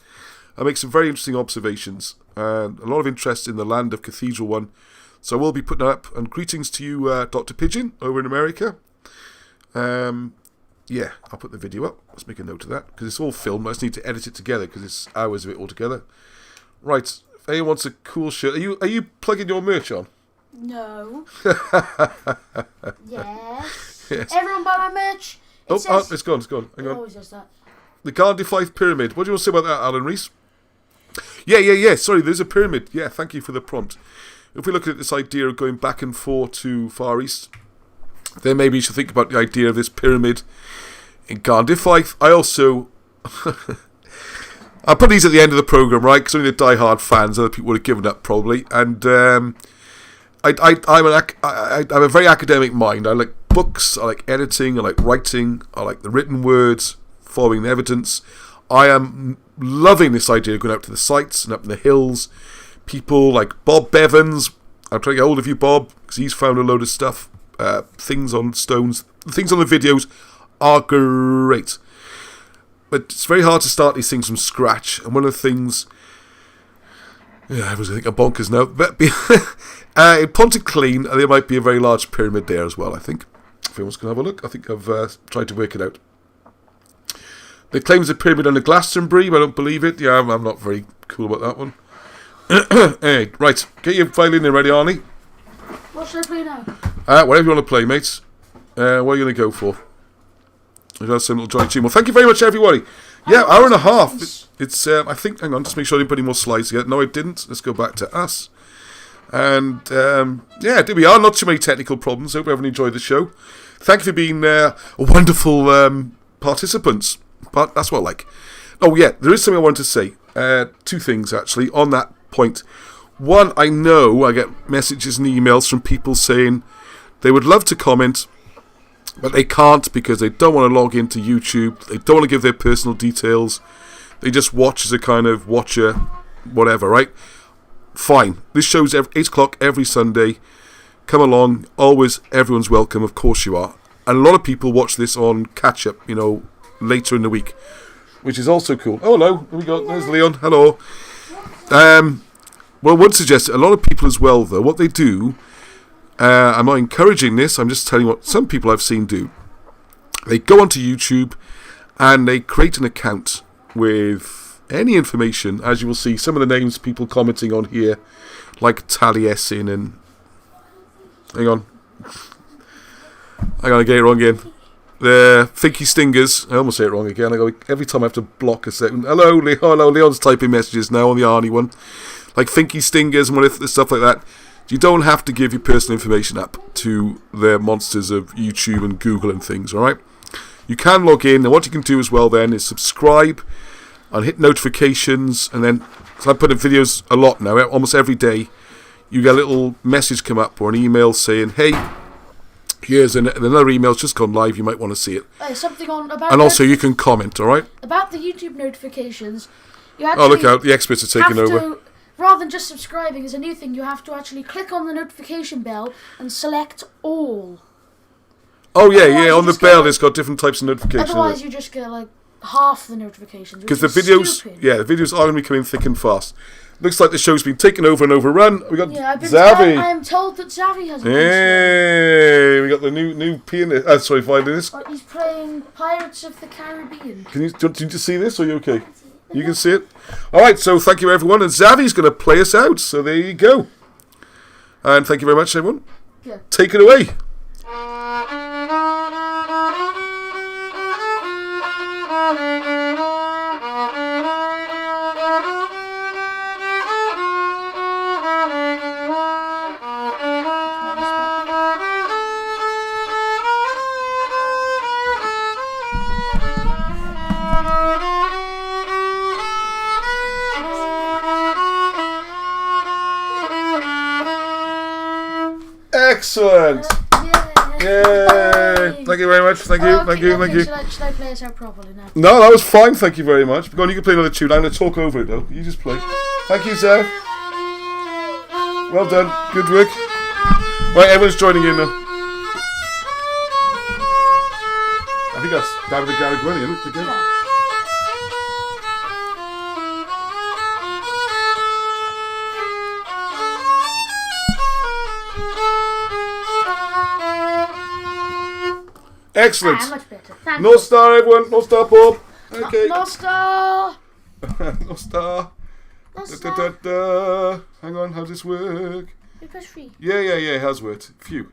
And makes some very interesting observations. And a lot of interest in the land of Cathedral One. So I will be putting up. And greetings to you, Dr. Pidgeon, over in America. Yeah, I'll put the video up. Let's make a note of that. Because it's all filmed. I just need to edit it together because it's hours of it all together. Right. If anyone wants a cool shirt. Are you plugging your merch on? No. Yes. Yes. Everyone buy my merch. It's gone. Hang It on. always does that. The Cardiff Life Pyramid. What do you want to say about that, Alan Rees? Yeah. Sorry, there's a pyramid. Yeah, thank you for the prompt. If we look at this idea of going back and forth to Far East, then maybe you should think about the idea of this pyramid in Cardiff Life. I also... I'll put these at the end of the programme, right? Because only the die-hard fans, other people would have given up probably. And I'm a very academic mind. I like books, I like editing, I like writing, I like the written words, following the evidence. I am loving this idea of going out to the sites and up in the hills. People like Bob Bevans. I'm trying to get hold of you, Bob, because he's found a load of stuff. Things on stones. Things on the videos are great. But it's very hard to start these things from scratch. And one of the things... Yeah, I was going to think I'm bonkers now. But in Pontyclean, there might be a very large pyramid there as well, I think. If anyone's going to have a look, I think I've tried to work it out. They claim there's a pyramid under Glastonbury, but I don't believe it. Yeah, I'm not very cool about that one. Hey, right. Get your violin in ready, Arnie. What should I play now? Whatever you want to play, mates. What are you going to go for? That's some little joint tune. Well, thank you very much, everybody. Yeah, hour and a half. It's I think, hang on, just make sure I didn't put any more slides yet. No, I didn't. Let's go back to us. And, yeah, there we are. Not too many technical problems. Hope everyone enjoyed the show. Thank you for being wonderful participants. But that's what I like. Oh, yeah, there is something I wanted to say. Two things, actually, on that point. One, I know I get messages and emails from people saying they would love to comment, but they can't because they don't want to log into YouTube. They don't want to give their personal details. They just watch as a kind of watcher, whatever, right? Fine. This show's 8 o'clock every Sunday. Come along. Always, everyone's welcome. Of course you are. And a lot of people watch this on catch-up, later in the week, which is also cool. Oh, hello. There we go. There's Leon. Hello. Well, I would suggest a lot of people as well, though, what they do, I'm not encouraging this, I'm just telling what some people I've seen do. They go onto YouTube and they create an account with any information, as you will see, some of the names people commenting on here, like Taliesin and... Hang on, I get it wrong again. The Thinky Stingers. I almost say it wrong again. I go every time I have to block a second. Hello, Leon's typing messages now on the Arnie one. Like Thinky Stingers and stuff like that. You don't have to give your personal information up to the monsters of YouTube and Google and things, alright? You can log in, and what you can do as well then is subscribe and hit notifications, and then, so I put in videos a lot now, almost every day, you get a little message come up or an email saying, hey, here's another email's just gone live, you might want to see it. Something on about... And also you can comment, alright? About the YouTube notifications, you actually... Oh, look out, the experts are taking over. Rather than just subscribing is a new thing, you have to actually click on the notification bell and select all. Oh yeah, on the bell it's got different types of notifications. Otherwise you just get like half the notifications. Because the videos, the videos are going to be coming thick and fast. Looks like the show's been taken over and overrun. We got Zavi. I am told that Zavi has a Hey, we got the new pianist. Violinist. He's playing Pirates of the Caribbean. Did you see this, or are you okay? You can see it. All right, so thank you, everyone. And Xavi's going to play us out. So there you go. And thank you very much, everyone. Yeah. Take it away. Excellent. Yay. Thank you very much. Thank you. Thank you. Thank you. Should I play us out properly now? No, that was fine. Thank you very much. Go on, you can play another tune. I'm going to talk over it, though. You just play. Thank you, Zev. Well done. Good work. Right, everyone's joining in now. I think that's David Garagwani, isn't it? Again. Excellent. Much better. Thank No star, everyone. No star, Paul. Okay. No star. No star. No Da, star. da, da, da. Hang on, how does this work? You press 3. Yeah, it has worked. Phew.